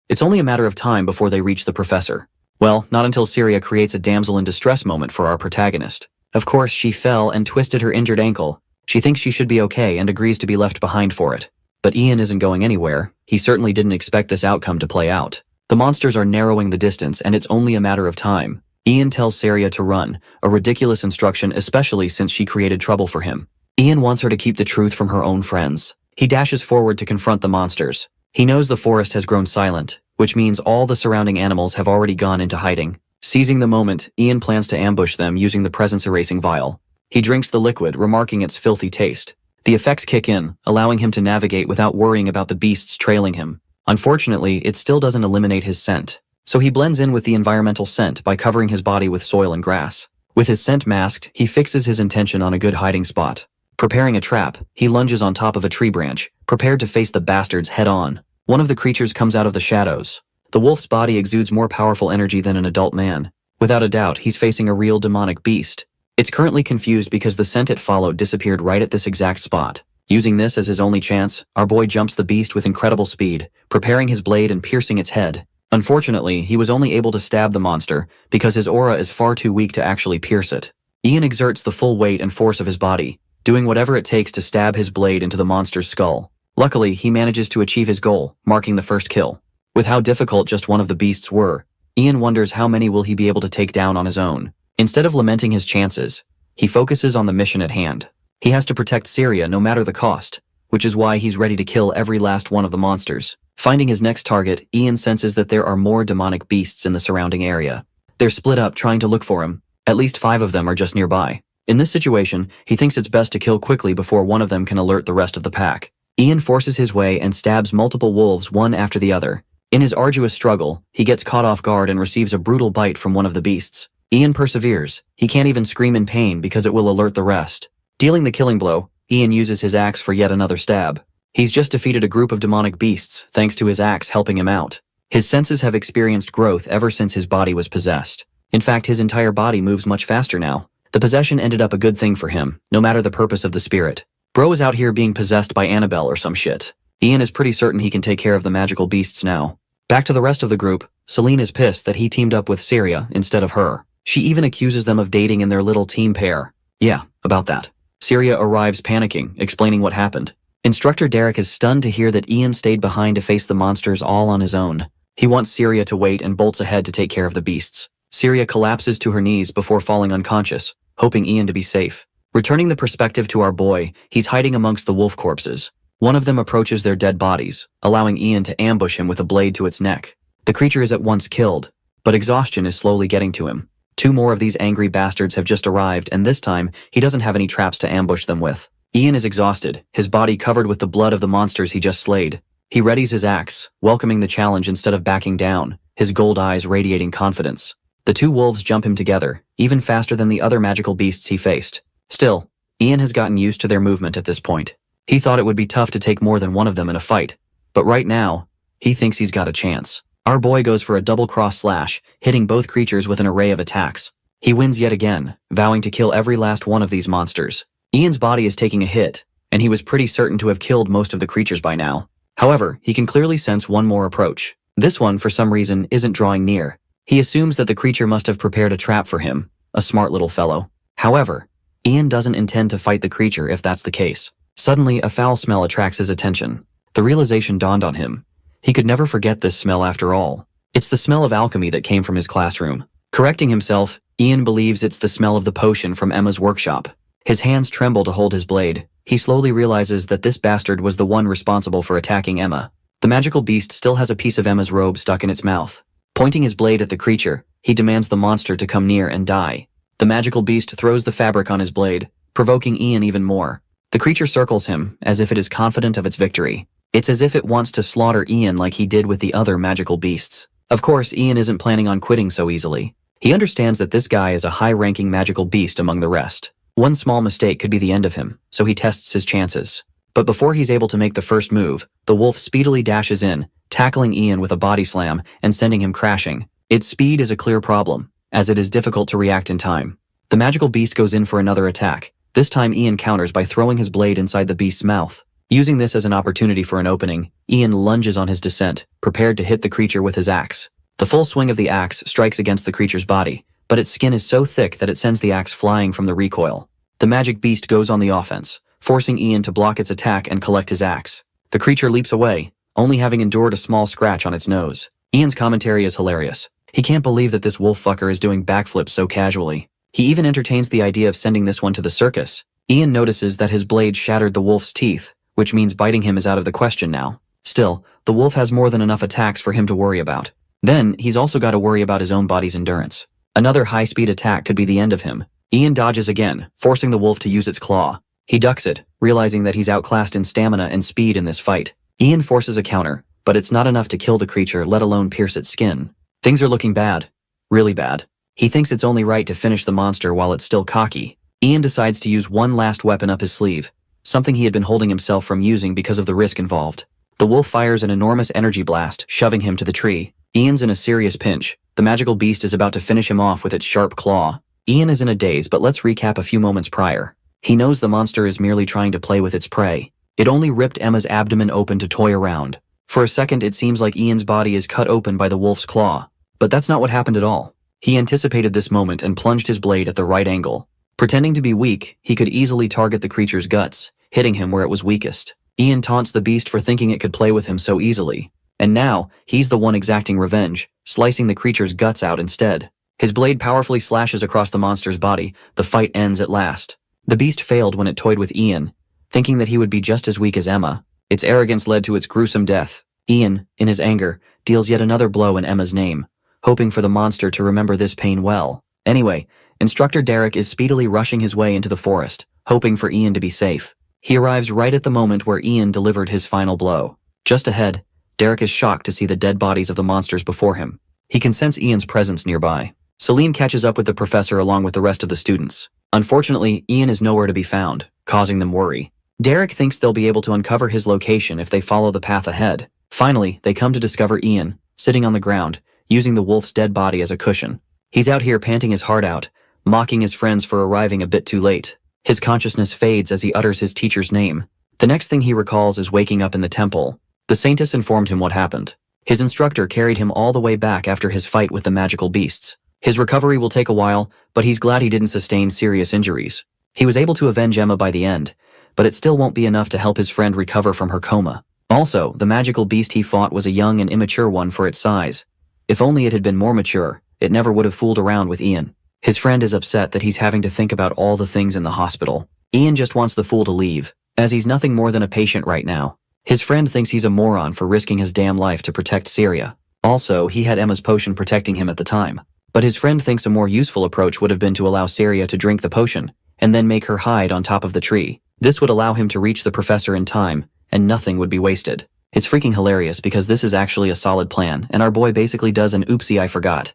It's only a matter of time before they reach the professor. Well, not until Syria creates a damsel in distress moment for our protagonist. Of course, she fell and twisted her injured ankle. She thinks she should be okay and agrees to be left behind for it. But Ian isn't going anywhere. He certainly didn't expect this outcome to play out. The monsters are narrowing the distance, and it's only a matter of time. Ian tells Syria to run, a ridiculous instruction especially since she created trouble for him. Ian wants her to keep the truth from her own friends. He dashes forward to confront the monsters. He knows the forest has grown silent, which means all the surrounding animals have already gone into hiding. Seizing the moment, Ian plans to ambush them using the presence-erasing vial. He drinks the liquid, remarking its filthy taste. The effects kick in, allowing him to navigate without worrying about the beasts trailing him. Unfortunately, it still doesn't eliminate his scent, so he blends in with the environmental scent by covering his body with soil and grass. With his scent masked, he fixes his intention on a good hiding spot. Preparing a trap, he lunges on top of a tree branch, prepared to face the bastards head-on. One of the creatures comes out of the shadows. The wolf's body exudes more powerful energy than an adult man. Without a doubt, he's facing a real demonic beast. It's currently confused because the scent it followed disappeared right at this exact spot. Using this as his only chance, our boy jumps the beast with incredible speed, preparing his blade and piercing its head. Unfortunately, he was only able to stab the monster because his aura is far too weak to actually pierce it. Ian exerts the full weight and force of his body, doing whatever it takes to stab his blade into the monster's skull. Luckily, he manages to achieve his goal, marking the first kill. With how difficult just one of the beasts were, Ian wonders how many will he be able to take down on his own. Instead of lamenting his chances, he focuses on the mission at hand. He has to protect Syria no matter the cost, which is why he's ready to kill every last one of the monsters. Finding his next target, Ian senses that there are more demonic beasts in the surrounding area. They're split up trying to look for him. At least 5 of them are just nearby. In this situation, he thinks it's best to kill quickly before one of them can alert the rest of the pack. Ian forces his way and stabs multiple wolves one after the other. In his arduous struggle, he gets caught off guard and receives a brutal bite from one of the beasts. Ian perseveres. He can't even scream in pain because it will alert the rest. Dealing the killing blow, Ian uses his axe for yet another stab. He's just defeated a group of demonic beasts thanks to his axe helping him out. His senses have experienced growth ever since his body was possessed. In fact, his entire body moves much faster now. The possession ended up a good thing for him, no matter the purpose of the spirit. Bro is out here being possessed by Annabelle or some shit. Ian is pretty certain he can take care of the magical beasts now. Back to the rest of the group, Celine is pissed that he teamed up with Syria instead of her. She even accuses them of dating in their little team pair. Yeah, about that. Syria arrives panicking, explaining what happened. Instructor Derek is stunned to hear that Ian stayed behind to face the monsters all on his own. He wants Syria to wait and bolts ahead to take care of the beasts. Syria collapses to her knees before falling unconscious, hoping Ian to be safe. Returning the perspective to our boy, he's hiding amongst the wolf corpses. One of them approaches their dead bodies, allowing Ian to ambush him with a blade to its neck. The creature is at once killed, but exhaustion is slowly getting to him. 2 more of these angry bastards have just arrived, and this time, he doesn't have any traps to ambush them with. Ian is exhausted, his body covered with the blood of the monsters he just slayed. He readies his axe, welcoming the challenge instead of backing down, his gold eyes radiating confidence. The two wolves jump him together, even faster than the other magical beasts he faced. Still, Ian has gotten used to their movement at this point. He thought it would be tough to take more than one of them in a fight, but right now, he thinks he's got a chance. Our boy goes for a double cross slash, hitting both creatures with an array of attacks. He wins yet again, vowing to kill every last one of these monsters. Ian's body is taking a hit, and he was pretty certain to have killed most of the creatures by now. However, he can clearly sense one more approach. This one, for some reason, isn't drawing near. He assumes that the creature must have prepared a trap for him, a smart little fellow. However, Ian doesn't intend to fight the creature if that's the case. Suddenly, a foul smell attracts his attention. The realization dawned on him. He could never forget this smell after all. It's the smell of alchemy that came from his classroom. Correcting himself, Ian believes it's the smell of the potion from Emma's workshop. His hands tremble to hold his blade. He slowly realizes that this bastard was the one responsible for attacking Emma. The magical beast still has a piece of Emma's robe stuck in its mouth. Pointing his blade at the creature, he demands the monster to come near and die. The magical beast throws the fabric on his blade, provoking Ian even more. The creature circles him, as if it is confident of its victory. It's as if it wants to slaughter Ian like he did with the other magical beasts. Of course, Ian isn't planning on quitting so easily. He understands that this guy is a high-ranking magical beast among the rest. One small mistake could be the end of him, so he tests his chances. But before he's able to make the first move, the wolf speedily dashes in, tackling Ian with a body slam and sending him crashing. Its speed is a clear problem, as it is difficult to react in time. The magical beast goes in for another attack. This time Ian counters by throwing his blade inside the beast's mouth. Using this as an opportunity for an opening, Ian lunges on his descent, prepared to hit the creature with his axe. The full swing of the axe strikes against the creature's body, but its skin is so thick that it sends the axe flying from the recoil. The magic beast goes on the offense, forcing Ian to block its attack and collect his axe. The creature leaps away, only having endured a small scratch on its nose. Ian's commentary is hilarious. He can't believe that this wolf fucker is doing backflips so casually. He even entertains the idea of sending this one to the circus. Ian notices that his blade shattered the wolf's teeth, which means biting him is out of the question now. Still, the wolf has more than enough attacks for him to worry about. Then, he's also got to worry about his own body's endurance. Another high-speed attack could be the end of him. Ian dodges again, forcing the wolf to use its claw. He ducks it, realizing that he's outclassed in stamina and speed in this fight. Ian forces a counter, but it's not enough to kill the creature, let alone pierce its skin. Things are looking bad. Really bad. He thinks it's only right to finish the monster while it's still cocky. Ian decides to use one last weapon up his sleeve, something he had been holding himself from using because of the risk involved. The wolf fires an enormous energy blast, shoving him to the tree. Ian's in a serious pinch. The magical beast is about to finish him off with its sharp claw. Ian is in a daze, but let's recap a few moments prior. He knows the monster is merely trying to play with its prey. It only ripped Emma's abdomen open to toy around. For a second, it seems like Ian's body is cut open by the wolf's claw. But that's not what happened at all. He anticipated this moment and plunged his blade at the right angle. Pretending to be weak, he could easily target the creature's guts, hitting him where it was weakest. Ian taunts the beast for thinking it could play with him so easily. And now, he's the one exacting revenge, slicing the creature's guts out instead. His blade powerfully slashes across the monster's body. The fight ends at last. The beast failed when it toyed with Ian, thinking that he would be just as weak as Emma. Its arrogance led to its gruesome death. Ian, in his anger, deals yet another blow in Emma's name, hoping for the monster to remember this pain well. Anyway, Instructor Derek is speedily rushing his way into the forest, hoping for Ian to be safe. He arrives right at the moment where Ian delivered his final blow. Just ahead, Derek is shocked to see the dead bodies of the monsters before him. He can sense Ian's presence nearby. Celine catches up with the professor along with the rest of the students. Unfortunately, Ian is nowhere to be found, causing them worry. Derek thinks they'll be able to uncover his location if they follow the path ahead. Finally, they come to discover Ian, sitting on the ground, using the wolf's dead body as a cushion. He's out here panting his heart out, mocking his friends for arriving a bit too late. His consciousness fades as he utters his teacher's name. The next thing he recalls is waking up in the temple. The saintess informed him what happened. His instructor carried him all the way back after his fight with the magical beasts. His recovery will take a while, but he's glad he didn't sustain serious injuries. He was able to avenge Emma by the end, but it still won't be enough to help his friend recover from her coma. Also, the magical beast he fought was a young and immature one for its size. If only it had been more mature, it never would have fooled around with Ian. His friend is upset that he's having to think about all the things in the hospital. Ian just wants the fool to leave, as he's nothing more than a patient right now. His friend thinks he's a moron for risking his damn life to protect Syria. Also, he had Emma's potion protecting him at the time. But his friend thinks a more useful approach would have been to allow Syria to drink the potion, and then make her hide on top of the tree. This would allow him to reach the professor in time, and nothing would be wasted. It's freaking hilarious because this is actually a solid plan, and our boy basically does an oopsie I forgot.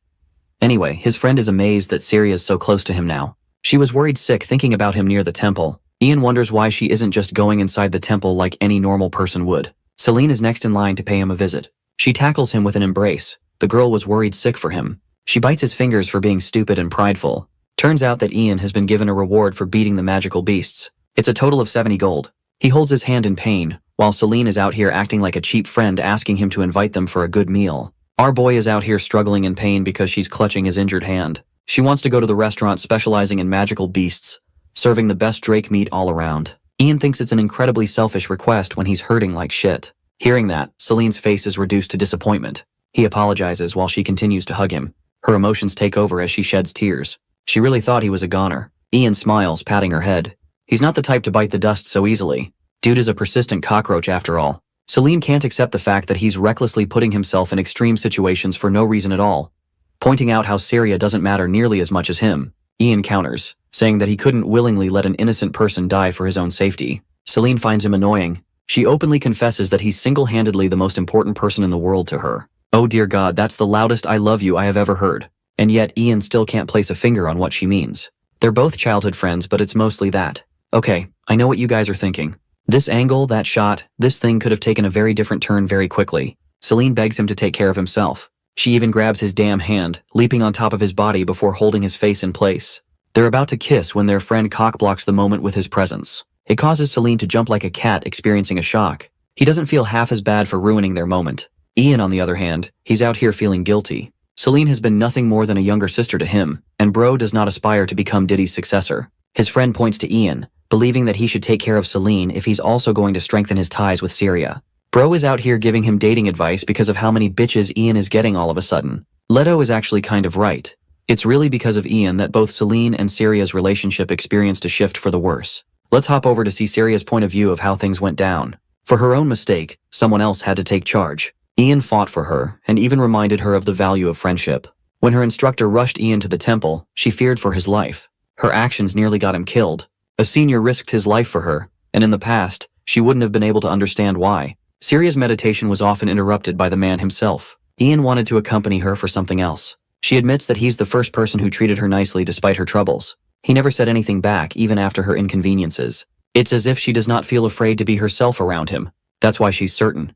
Anyway, his friend is amazed that Syria's so close to him now. She was worried sick thinking about him near the temple. Ian wonders why she isn't just going inside the temple like any normal person would. Celine is next in line to pay him a visit. She tackles him with an embrace. The girl was worried sick for him. She bites his fingers for being stupid and prideful. Turns out that Ian has been given a reward for beating the magical beasts. It's a total of 70 gold. He holds his hand in pain, while Celine is out here acting like a cheap friend asking him to invite them for a good meal. Our boy is out here struggling in pain because she's clutching his injured hand. She wants to go to the restaurant specializing in magical beasts, serving the best drake meat all around. Ian thinks it's an incredibly selfish request when he's hurting like shit. Hearing that, Celine's face is reduced to disappointment. He apologizes while she continues to hug him. Her emotions take over as she sheds tears. She really thought he was a goner. Ian smiles, patting her head. He's not the type to bite the dust so easily. Dude is a persistent cockroach after all. Celine can't accept the fact that he's recklessly putting himself in extreme situations for no reason at all. Pointing out how Syria doesn't matter nearly as much as him, Ian counters, saying that he couldn't willingly let an innocent person die for his own safety. Celine finds him annoying. She openly confesses that he's single-handedly the most important person in the world to her. Oh dear God, that's the loudest I love you I have ever heard. And yet Ian still can't place a finger on what she means. They're both childhood friends, but it's mostly that. Okay, I know what you guys are thinking. This angle, that shot, this thing could have taken a very different turn very quickly. Celine begs him to take care of himself. She even grabs his damn hand, leaping on top of his body before holding his face in place. They're about to kiss when their friend cock-blocks the moment with his presence. It causes Celine to jump like a cat experiencing a shock. He doesn't feel half as bad for ruining their moment. Ian, on the other hand, he's out here feeling guilty. Celine has been nothing more than a younger sister to him, and bro does not aspire to become Diddy's successor. His friend points to Ian, believing that he should take care of Celine if he's also going to strengthen his ties with Syria. Bro is out here giving him dating advice because of how many bitches Ian is getting all of a sudden. Leto is actually kind of right. It's really because of Ian that both Celine and Syria's relationship experienced a shift for the worse. Let's hop over to see Syria's point of view of how things went down. For her own mistake, someone else had to take charge. Ian fought for her, and even reminded her of the value of friendship. When her instructor rushed Ian to the temple, she feared for his life. Her actions nearly got him killed. A senior risked his life for her, and in the past, she wouldn't have been able to understand why. Syria's meditation was often interrupted by the man himself. Ian wanted to accompany her for something else. She admits that he's the first person who treated her nicely despite her troubles. He never said anything back even after her inconveniences. It's as if she does not feel afraid to be herself around him. That's why she's certain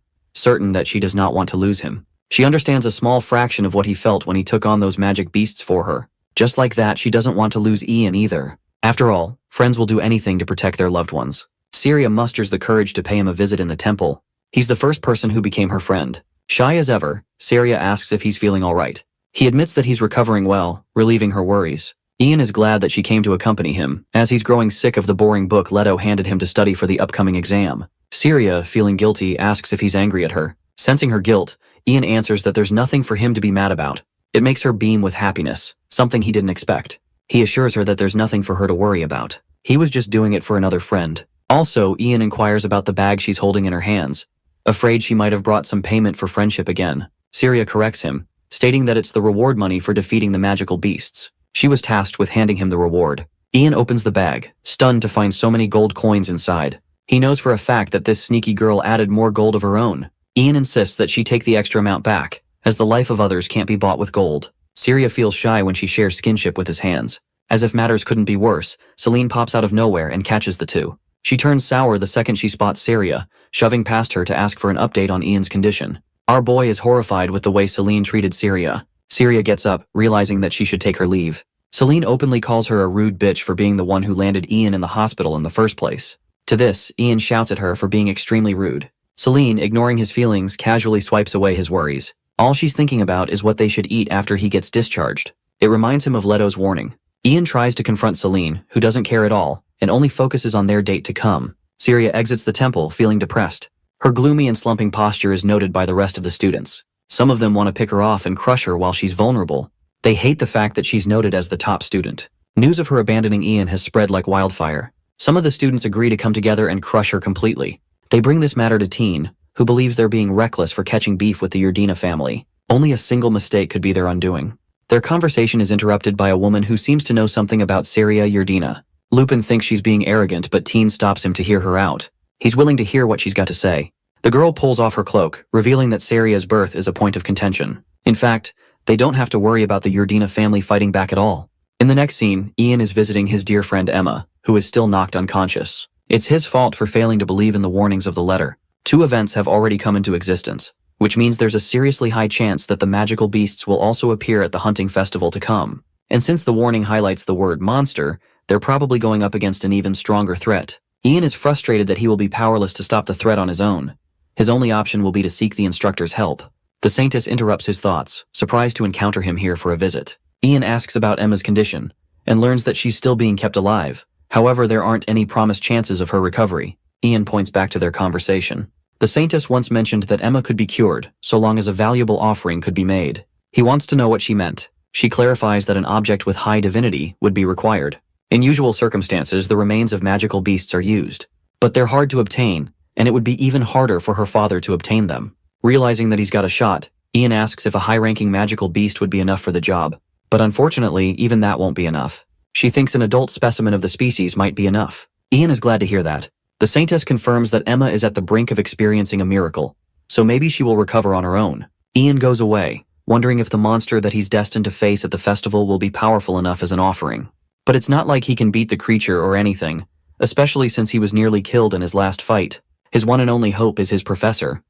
that she does not want to lose him. She understands a small fraction of what he felt when he took on those magic beasts for her. Just like that, she doesn't want to lose Ian either. After all, friends will do anything to protect their loved ones. Syria musters the courage to pay him a visit in the temple. He's the first person who became her friend. Shy as ever, Syria asks if he's feeling alright. He admits that he's recovering well, relieving her worries. Ian is glad that she came to accompany him, as he's growing sick of the boring book Leto handed him to study for the upcoming exam. Syria, feeling guilty, asks if he's angry at her. Sensing her guilt, Ian answers that there's nothing for him to be mad about. It makes her beam with happiness, something he didn't expect. He assures her that there's nothing for her to worry about. He was just doing it for another friend. Also, Ian inquires about the bag she's holding in her hands, afraid she might have brought some payment for friendship again. Syria corrects him, stating that it's the reward money for defeating the magical beasts. She was tasked with handing him the reward. Ian opens the bag, stunned to find so many gold coins inside. He knows for a fact that this sneaky girl added more gold of her own. Ian insists that she take the extra amount back, as the life of others can't be bought with gold. Syria feels shy when she shares skinship with his hands. As if matters couldn't be worse, Celine pops out of nowhere and catches the two. She turns sour the second she spots Syria, shoving past her to ask for an update on Ian's condition. Our boy is horrified with the way Celine treated Syria. Syria gets up, realizing that she should take her leave. Celine openly calls her a rude bitch for being the one who landed Ian in the hospital in the first place. To this, Ian shouts at her for being extremely rude. Celine, ignoring his feelings, casually swipes away his worries. All she's thinking about is what they should eat after he gets discharged. It reminds him of Leto's warning. Ian tries to confront Celine, who doesn't care at all, and only focuses on their date to come. Syria exits the temple, feeling depressed. Her gloomy and slumping posture is noted by the rest of the students. Some of them want to pick her off and crush her while she's vulnerable. They hate the fact that she's noted as the top student. News of her abandoning Ian has spread like wildfire. Some of the students agree to come together and crush her completely. They bring this matter to Teen, who believes they're being reckless for catching beef with the Yerdina family. Only a single mistake could be their undoing. Their conversation is interrupted by a woman who seems to know something about Syria Yerdina. Lupin thinks she's being arrogant, but Teen stops him to hear her out. He's willing to hear what she's got to say. The girl pulls off her cloak, revealing that Seria's birth is a point of contention. In fact, they don't have to worry about the Yurdina family fighting back at all. In the next scene, Ian is visiting his dear friend Emma, who is still knocked unconscious. It's his fault for failing to believe in the warnings of the letter. 2 events have already come into existence, which means there's a seriously high chance that the magical beasts will also appear at the hunting festival to come. And since the warning highlights the word monster, they're probably going up against an even stronger threat. Ian is frustrated that he will be powerless to stop the threat on his own. His only option will be to seek the instructor's help. The Saintess interrupts his thoughts, surprised to encounter him here for a visit. Ian asks about Emma's condition, and learns that she's still being kept alive. However, there aren't any promised chances of her recovery. Ian points back to their conversation. The Saintess once mentioned that Emma could be cured, so long as a valuable offering could be made. He wants to know what she meant. She clarifies that an object with high divinity would be required. In usual circumstances, the remains of magical beasts are used. But they're hard to obtain, and it would be even harder for her father to obtain them. Realizing that he's got a shot, Ian asks if a high-ranking magical beast would be enough for the job. But unfortunately, even that won't be enough. She thinks an adult specimen of the species might be enough. Ian is glad to hear that. The Saintess confirms that Emma is at the brink of experiencing a miracle, so maybe she will recover on her own. Ian goes away, wondering if the monster that he's destined to face at the festival will be powerful enough as an offering. But it's not like he can beat the creature or anything, especially since he was nearly killed in his last fight. His one and only hope is his professor.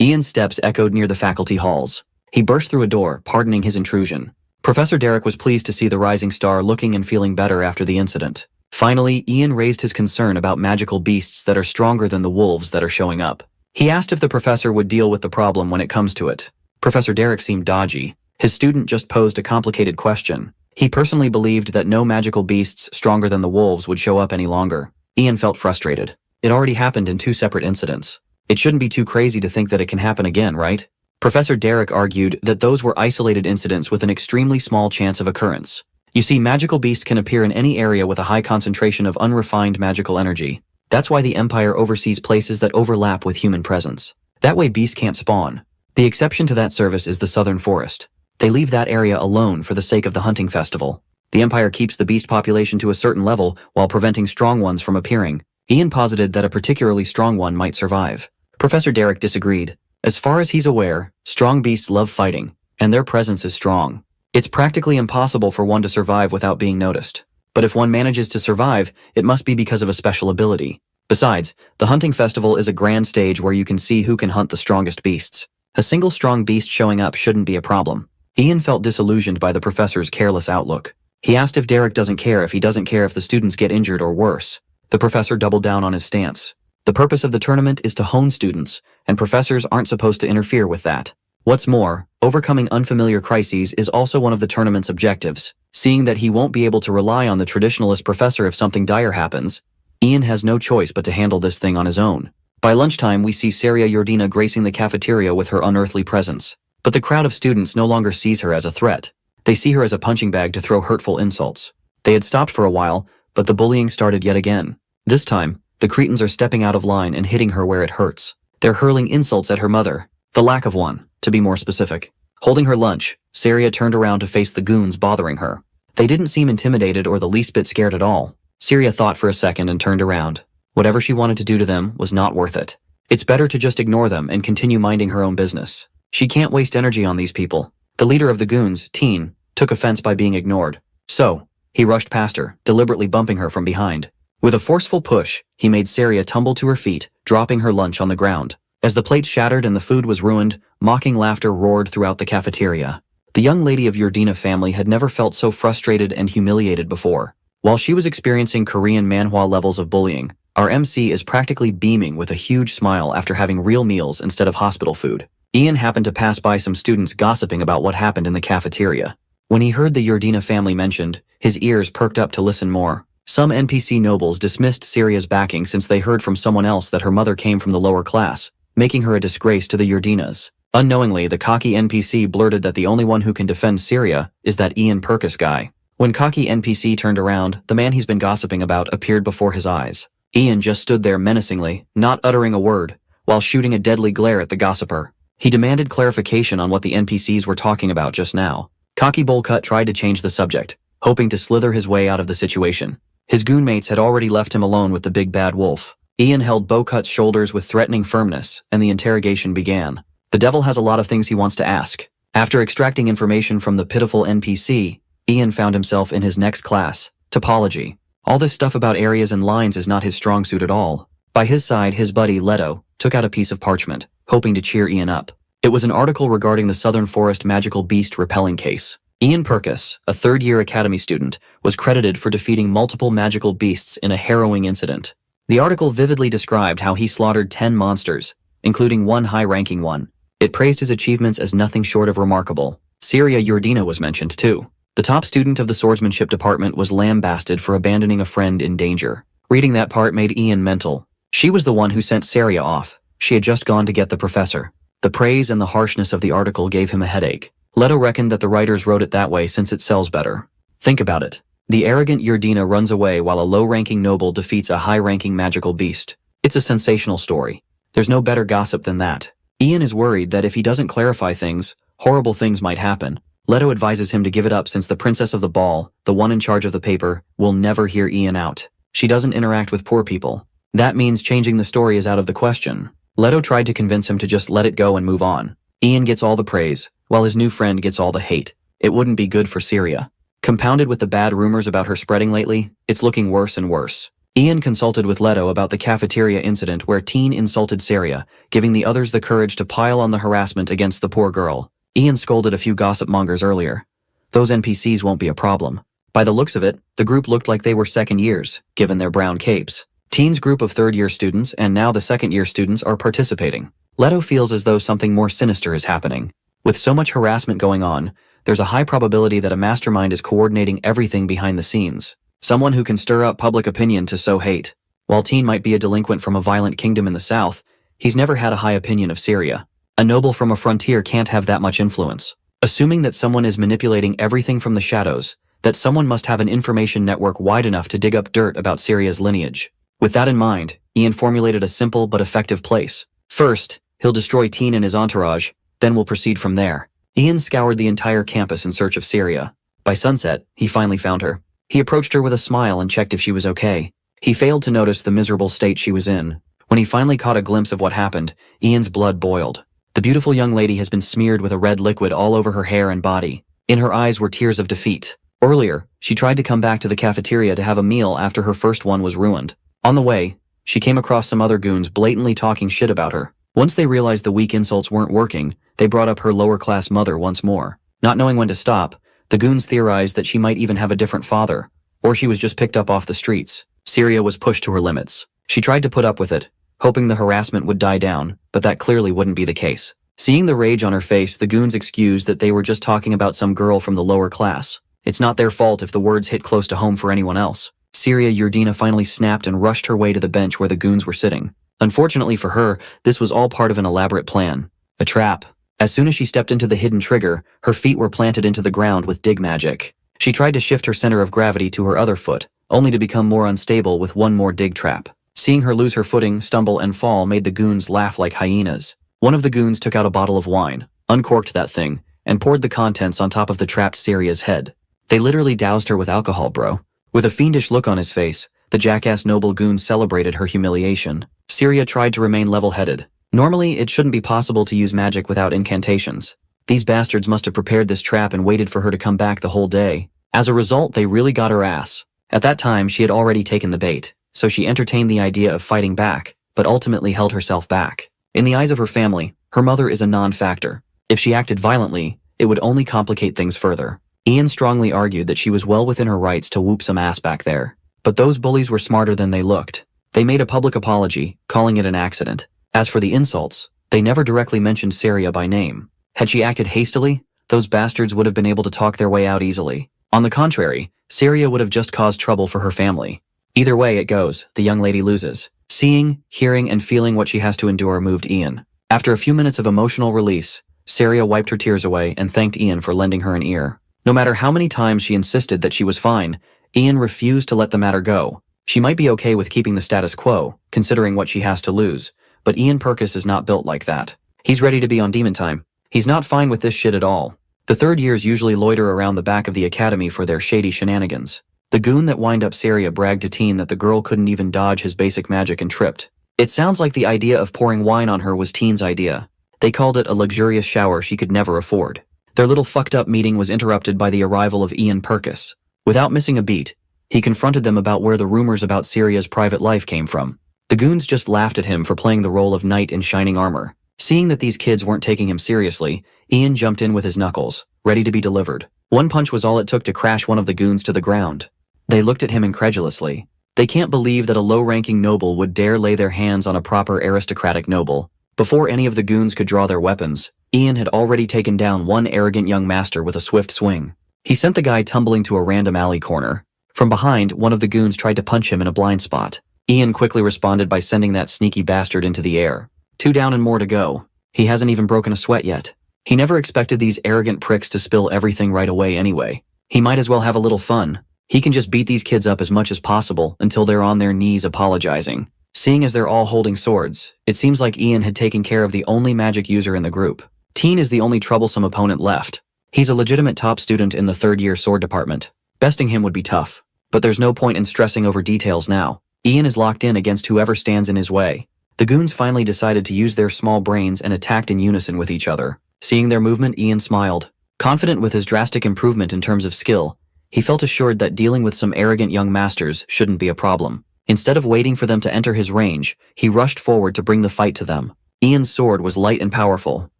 Ian's steps echoed near the faculty halls. He burst through a door, pardoning his intrusion. Professor Derek was pleased to see the rising star looking and feeling better after the incident. Finally, Ian raised his concern about magical beasts that are stronger than the wolves that are showing up. He asked if the professor would deal with the problem when it comes to it. Professor Derek seemed dodgy. His student just posed a complicated question. He personally believed that no magical beasts stronger than the wolves would show up any longer. Ian felt frustrated. It already happened in 2 separate incidents. It shouldn't be too crazy to think that it can happen again, right? Professor Derek argued that those were isolated incidents with an extremely small chance of occurrence. You see, magical beasts can appear in any area with a high concentration of unrefined magical energy. That's why the Empire oversees places that overlap with human presence. That way beasts can't spawn. The exception to that service is the Southern Forest. They leave that area alone for the sake of the hunting festival. The Empire keeps the beast population to a certain level while preventing strong ones from appearing. Ian posited that a particularly strong one might survive. Professor Derek disagreed. As far as he's aware, strong beasts love fighting, and their presence is strong. It's practically impossible for one to survive without being noticed. But if one manages to survive, it must be because of a special ability. Besides, the hunting festival is a grand stage where you can see who can hunt the strongest beasts. A single strong beast showing up shouldn't be a problem. Ian felt disillusioned by the professor's careless outlook. He asked if Derek doesn't care if he doesn't care if the students get injured or worse. The professor doubled down on his stance. The purpose of the tournament is to hone students, and professors aren't supposed to interfere with that. What's more, overcoming unfamiliar crises is also one of the tournament's objectives. Seeing that he won't be able to rely on the traditionalist professor if something dire happens, Ian has no choice but to handle this thing on his own. By lunchtime, we see Saria Yordina gracing the cafeteria with her unearthly presence. But the crowd of students no longer sees her as a threat. They see her as a punching bag to throw hurtful insults. They had stopped for a while, but the bullying started yet again. This time, the Cretans are stepping out of line and hitting her where it hurts. They're hurling insults at her mother. The lack of one, to be more specific. Holding her lunch, Saria turned around to face the goons bothering her. They didn't seem intimidated or the least bit scared at all. Saria thought for a second and turned around. Whatever she wanted to do to them was not worth it. It's better to just ignore them and continue minding her own business. She can't waste energy on these people. The leader of the goons, Teen, took offense by being ignored. So, he rushed past her, deliberately bumping her from behind. With a forceful push, he made Saria tumble to her feet, dropping her lunch on the ground. As the plates shattered and the food was ruined, mocking laughter roared throughout the cafeteria. The young lady of Yordina family had never felt so frustrated and humiliated before. While she was experiencing Korean manhwa levels of bullying, our MC is practically beaming with a huge smile after having real meals instead of hospital food. Ian happened to pass by some students gossiping about what happened in the cafeteria. When he heard the Yordina family mentioned, his ears perked up to listen more. Some NPC nobles dismissed Saria's backing since they heard from someone else that her mother came from the lower class, making her a disgrace to the Yordinas. Unknowingly, the cocky NPC blurted that the only one who can defend Saria is that Ian Purkis guy. When cocky NPC turned around, the man he's been gossiping about appeared before his eyes. Ian just stood there menacingly, not uttering a word, while shooting a deadly glare at the gossiper. He demanded clarification on what the NPCs were talking about just now. Cocky Bullcut tried to change the subject, hoping to slither his way out of the situation. His goon mates had already left him alone with the big bad wolf. Ian held Bowcut's shoulders with threatening firmness, and the interrogation began. The devil has a lot of things he wants to ask. After extracting information from the pitiful NPC, Ian found himself in his next class, topology. All this stuff about areas and lines is not his strong suit at all. By his side, his buddy, Leto, took out a piece of parchment, hoping to cheer Ian up. It was an article regarding the Southern Forest magical beast repelling case. Ian Purkis, a third-year academy student, was credited for defeating multiple magical beasts in a harrowing incident. The article vividly described how he slaughtered 10 monsters, including one high-ranking one. It praised his achievements as nothing short of remarkable. Syria Yurdina was mentioned, too. The top student of the swordsmanship department was lambasted for abandoning a friend in danger. Reading that part made Ian mental. She was the one who sent Saria off. She had just gone to get the professor. The praise and the harshness of the article gave him a headache. Leto reckoned that the writers wrote it that way since it sells better. Think about it. The arrogant Yurdina runs away while a low-ranking noble defeats a high-ranking magical beast. It's a sensational story. There's no better gossip than that. Ian is worried that if he doesn't clarify things, horrible things might happen. Leto advises him to give it up since the princess of the ball, the one in charge of the paper, will never hear Ian out. She doesn't interact with poor people. That means changing the story is out of the question. Leto tried to convince him to just let it go and move on. Ian gets all the praise, while his new friend gets all the hate. It wouldn't be good for Syria. Compounded with the bad rumors about her spreading lately, it's looking worse and worse. Ian consulted with Leto about the cafeteria incident where teen insulted Syria, giving the others the courage to pile on the harassment against the poor girl. Ian scolded a few gossip mongers earlier. Those NPCs won't be a problem. By the looks of it, the group looked like they were second years, given their brown capes. Teen's group of third-year students and now the second-year students are participating. Leto feels as though something more sinister is happening. With so much harassment going on, there's a high probability that a mastermind is coordinating everything behind the scenes. Someone who can stir up public opinion to sow hate. While Teen might be a delinquent from a violent kingdom in the south, he's never had a high opinion of Syria. A noble from a frontier can't have that much influence. Assuming that someone is manipulating everything from the shadows, that someone must have an information network wide enough to dig up dirt about Syria's lineage. With that in mind, Ian formulated a simple but effective place. First, he'll destroy Teen and his entourage, then we'll proceed from there. Ian scoured the entire campus in search of Syria. By sunset, he finally found her. He approached her with a smile and checked if she was okay. He failed to notice the miserable state she was in. When he finally caught a glimpse of what happened, Ian's blood boiled. The beautiful young lady has been smeared with a red liquid all over her hair and body. In her eyes were tears of defeat. Earlier, she tried to come back to the cafeteria to have a meal after her first one was ruined. On the way, she came across some other goons blatantly talking shit about her. Once they realized the weak insults weren't working, they brought up her lower-class mother once more. Not knowing when to stop, the goons theorized that she might even have a different father, or she was just picked up off the streets. Syria was pushed to her limits. She tried to put up with it, hoping the harassment would die down, but that clearly wouldn't be the case. Seeing the rage on her face, the goons excused that they were just talking about some girl from the lower class. It's not their fault if the words hit close to home for anyone else. Syria Yurdina finally snapped and rushed her way to the bench where the goons were sitting. Unfortunately for her, this was all part of an elaborate plan. A trap. As soon as she stepped into the hidden trigger, her feet were planted into the ground with dig magic. She tried to shift her center of gravity to her other foot, only to become more unstable with one more dig trap. Seeing her lose her footing, stumble, and fall made the goons laugh like hyenas. One of the goons took out a bottle of wine, uncorked that thing, and poured the contents on top of the trapped Syria's head. They literally doused her with alcohol, bro. With a fiendish look on his face, the jackass noble goon celebrated her humiliation. Syria tried to remain level-headed. Normally, it shouldn't be possible to use magic without incantations. These bastards must have prepared this trap and waited for her to come back the whole day. As a result, they really got her ass. At that time, she had already taken the bait, so she entertained the idea of fighting back, but ultimately held herself back. In the eyes of her family, her mother is a non-factor. If she acted violently, it would only complicate things further. Ian strongly argued that she was well within her rights to whoop some ass back there. But those bullies were smarter than they looked. They made a public apology, calling it an accident. As for the insults, they never directly mentioned Syria by name. Had she acted hastily, those bastards would have been able to talk their way out easily. On the contrary, Syria would have just caused trouble for her family. Either way it goes, the young lady loses. Seeing, hearing, and feeling what she has to endure moved Ian. After a few minutes of emotional release, Syria wiped her tears away and thanked Ian for lending her an ear. No matter how many times she insisted that she was fine, Ian refused to let the matter go. She might be okay with keeping the status quo, considering what she has to lose, but Ian Purkis is not built like that. He's ready to be on demon time. He's not fine with this shit at all. The third years usually loiter around the back of the academy for their shady shenanigans. The goon that wind up Syria bragged to Teen that the girl couldn't even dodge his basic magic and tripped. It sounds like the idea of pouring wine on her was Teen's idea. They called it a luxurious shower she could never afford. Their little fucked up meeting was interrupted by the arrival of Ian Purkis. Without missing a beat, he confronted them about where the rumors about Syria's private life came from. The goons just laughed at him for playing the role of knight in shining armor. Seeing that these kids weren't taking him seriously, Ian jumped in with his knuckles, ready to be delivered. One punch was all it took to crash one of the goons to the ground. They looked at him incredulously. They can't believe that a low-ranking noble would dare lay their hands on a proper aristocratic noble. Before any of the goons could draw their weapons, Ian had already taken down one arrogant young master with a swift swing. He sent the guy tumbling to a random alley corner. From behind, one of the goons tried to punch him in a blind spot. Ian quickly responded by sending that sneaky bastard into the air. 2 down and more to go. He hasn't even broken a sweat yet. He never expected these arrogant pricks to spill everything right away anyway. He might as well have a little fun. He can just beat these kids up as much as possible until they're on their knees apologizing. Seeing as they're all holding swords, it seems like Ian had taken care of the only magic user in the group. Teen is the only troublesome opponent left. He's a legitimate top student in the 3rd-year sword department. Besting him would be tough, but there's no point in stressing over details now. Ian is locked in against whoever stands in his way. The goons finally decided to use their small brains and attacked in unison with each other. Seeing their movement, Ian smiled. Confident with his drastic improvement in terms of skill, he felt assured that dealing with some arrogant young masters shouldn't be a problem. Instead of waiting for them to enter his range, he rushed forward to bring the fight to them. Ian's sword was light and powerful,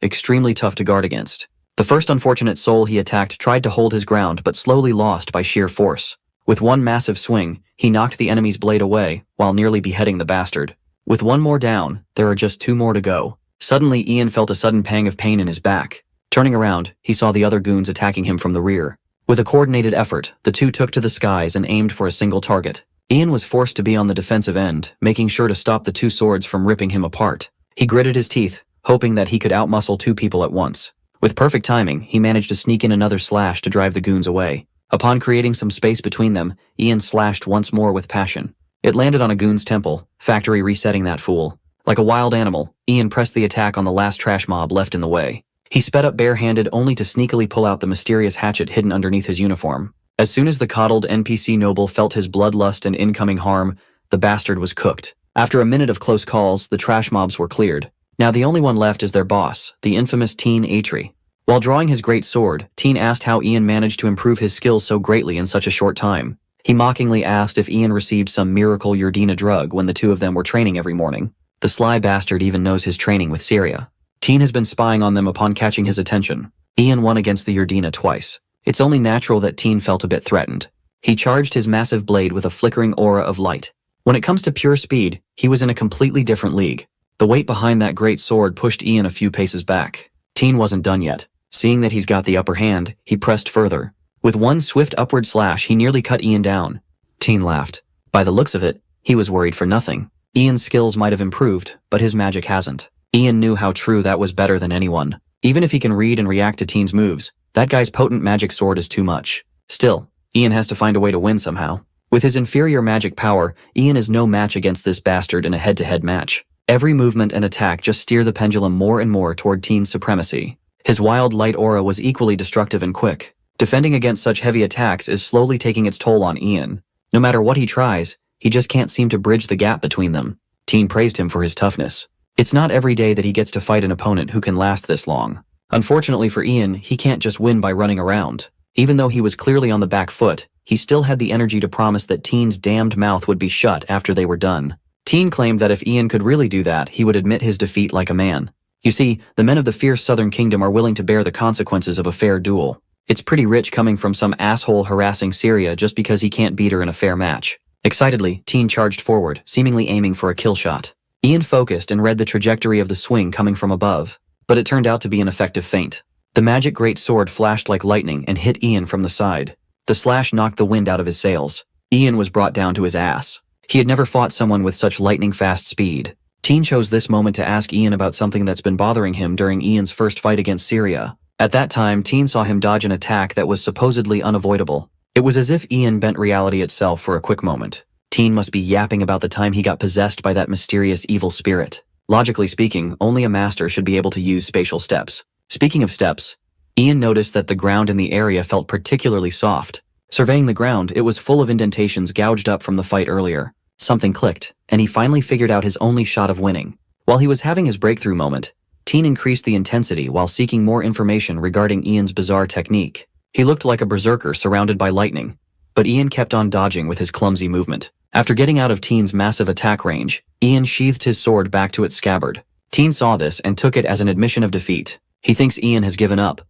extremely tough to guard against. The first unfortunate soul he attacked tried to hold his ground but slowly lost by sheer force. With one massive swing, he knocked the enemy's blade away while nearly beheading the bastard. With one more down, there are just 2 more to go. Suddenly, Ian felt a sudden pang of pain in his back. Turning around, he saw the other goons attacking him from the rear. With a coordinated effort, the 2 took to the skies and aimed for a single target. Ian was forced to be on the defensive end, making sure to stop the 2 swords from ripping him apart. He gritted his teeth, hoping that he could outmuscle 2 people at once. With perfect timing, he managed to sneak in another slash to drive the goons away. Upon creating some space between them, Ian slashed once more with passion. It landed on a goon's temple, factory resetting that fool. Like a wild animal, Ian pressed the attack on the last trash mob left in the way. He sped up barehanded only to sneakily pull out the mysterious hatchet hidden underneath his uniform. As soon as the coddled NPC noble felt his bloodlust and incoming harm, the bastard was cooked. After a minute of close calls, the trash mobs were cleared. Now the only one left is their boss, the infamous Teen Atri. While drawing his great sword, Teen asked how Ian managed to improve his skills so greatly in such a short time. He mockingly asked if Ian received some miracle Yurdina drug when the 2 of them were training every morning. The sly bastard even knows his training with Syria. Teen has been spying on them upon catching his attention. Ian won against the Yurdina twice. It's only natural that Teen felt a bit threatened. He charged his massive blade with a flickering aura of light. When it comes to pure speed, he was in a completely different league. The weight behind that great sword pushed Ian a few paces back. Teen wasn't done yet. Seeing that he's got the upper hand, he pressed further. With one swift upward slash, he nearly cut Ian down. Teen laughed. By the looks of it, he was worried for nothing. Ian's skills might have improved, but his magic hasn't. Ian knew how true that was better than anyone. Even if he can read and react to Teen's moves, that guy's potent magic sword is too much. Still, Ian has to find a way to win somehow. With his inferior magic power, Ian is no match against this bastard in a head-to-head match. Every movement and attack just steer the pendulum more and more toward Teen's supremacy. His wild light aura was equally destructive and quick. Defending against such heavy attacks is slowly taking its toll on Ian. No matter what he tries, he just can't seem to bridge the gap between them. Teen praised him for his toughness. It's not every day that he gets to fight an opponent who can last this long. Unfortunately for Ian, he can't just win by running around. Even though he was clearly on the back foot, he still had the energy to promise that Teen's damned mouth would be shut after they were done. Teen claimed that if Ian could really do that, he would admit his defeat like a man. You see, the men of the fierce Southern Kingdom are willing to bear the consequences of a fair duel. It's pretty rich coming from some asshole harassing Syria just because he can't beat her in a fair match. Excitedly, Teen charged forward, seemingly aiming for a kill shot. Ian focused and read the trajectory of the swing coming from above, but it turned out to be an effective feint. The magic great sword flashed like lightning and hit Ian from the side. The slash knocked the wind out of his sails. Ian was brought down to his ass. He had never fought someone with such lightning-fast speed. Teen chose this moment to ask Ian about something that's been bothering him during Ian's first fight against Syria. At that time, Teen saw him dodge an attack that was supposedly unavoidable. It was as if Ian bent reality itself for a quick moment. Teen must be yapping about the time he got possessed by that mysterious evil spirit. Logically speaking, only a master should be able to use spatial steps. Speaking of steps, Ian noticed that the ground in the area felt particularly soft. Surveying the ground, it was full of indentations gouged up from the fight earlier. Something clicked, and he finally figured out his only shot of winning. While he was having his breakthrough moment, Teen increased the intensity while seeking more information regarding Ian's bizarre technique. He looked like a berserker surrounded by lightning, but Ian kept on dodging with his clumsy movement. After getting out of Teen's massive attack range, Ian sheathed his sword back to its scabbard. Teen saw this and took it as an admission of defeat. He thinks Ian has given up,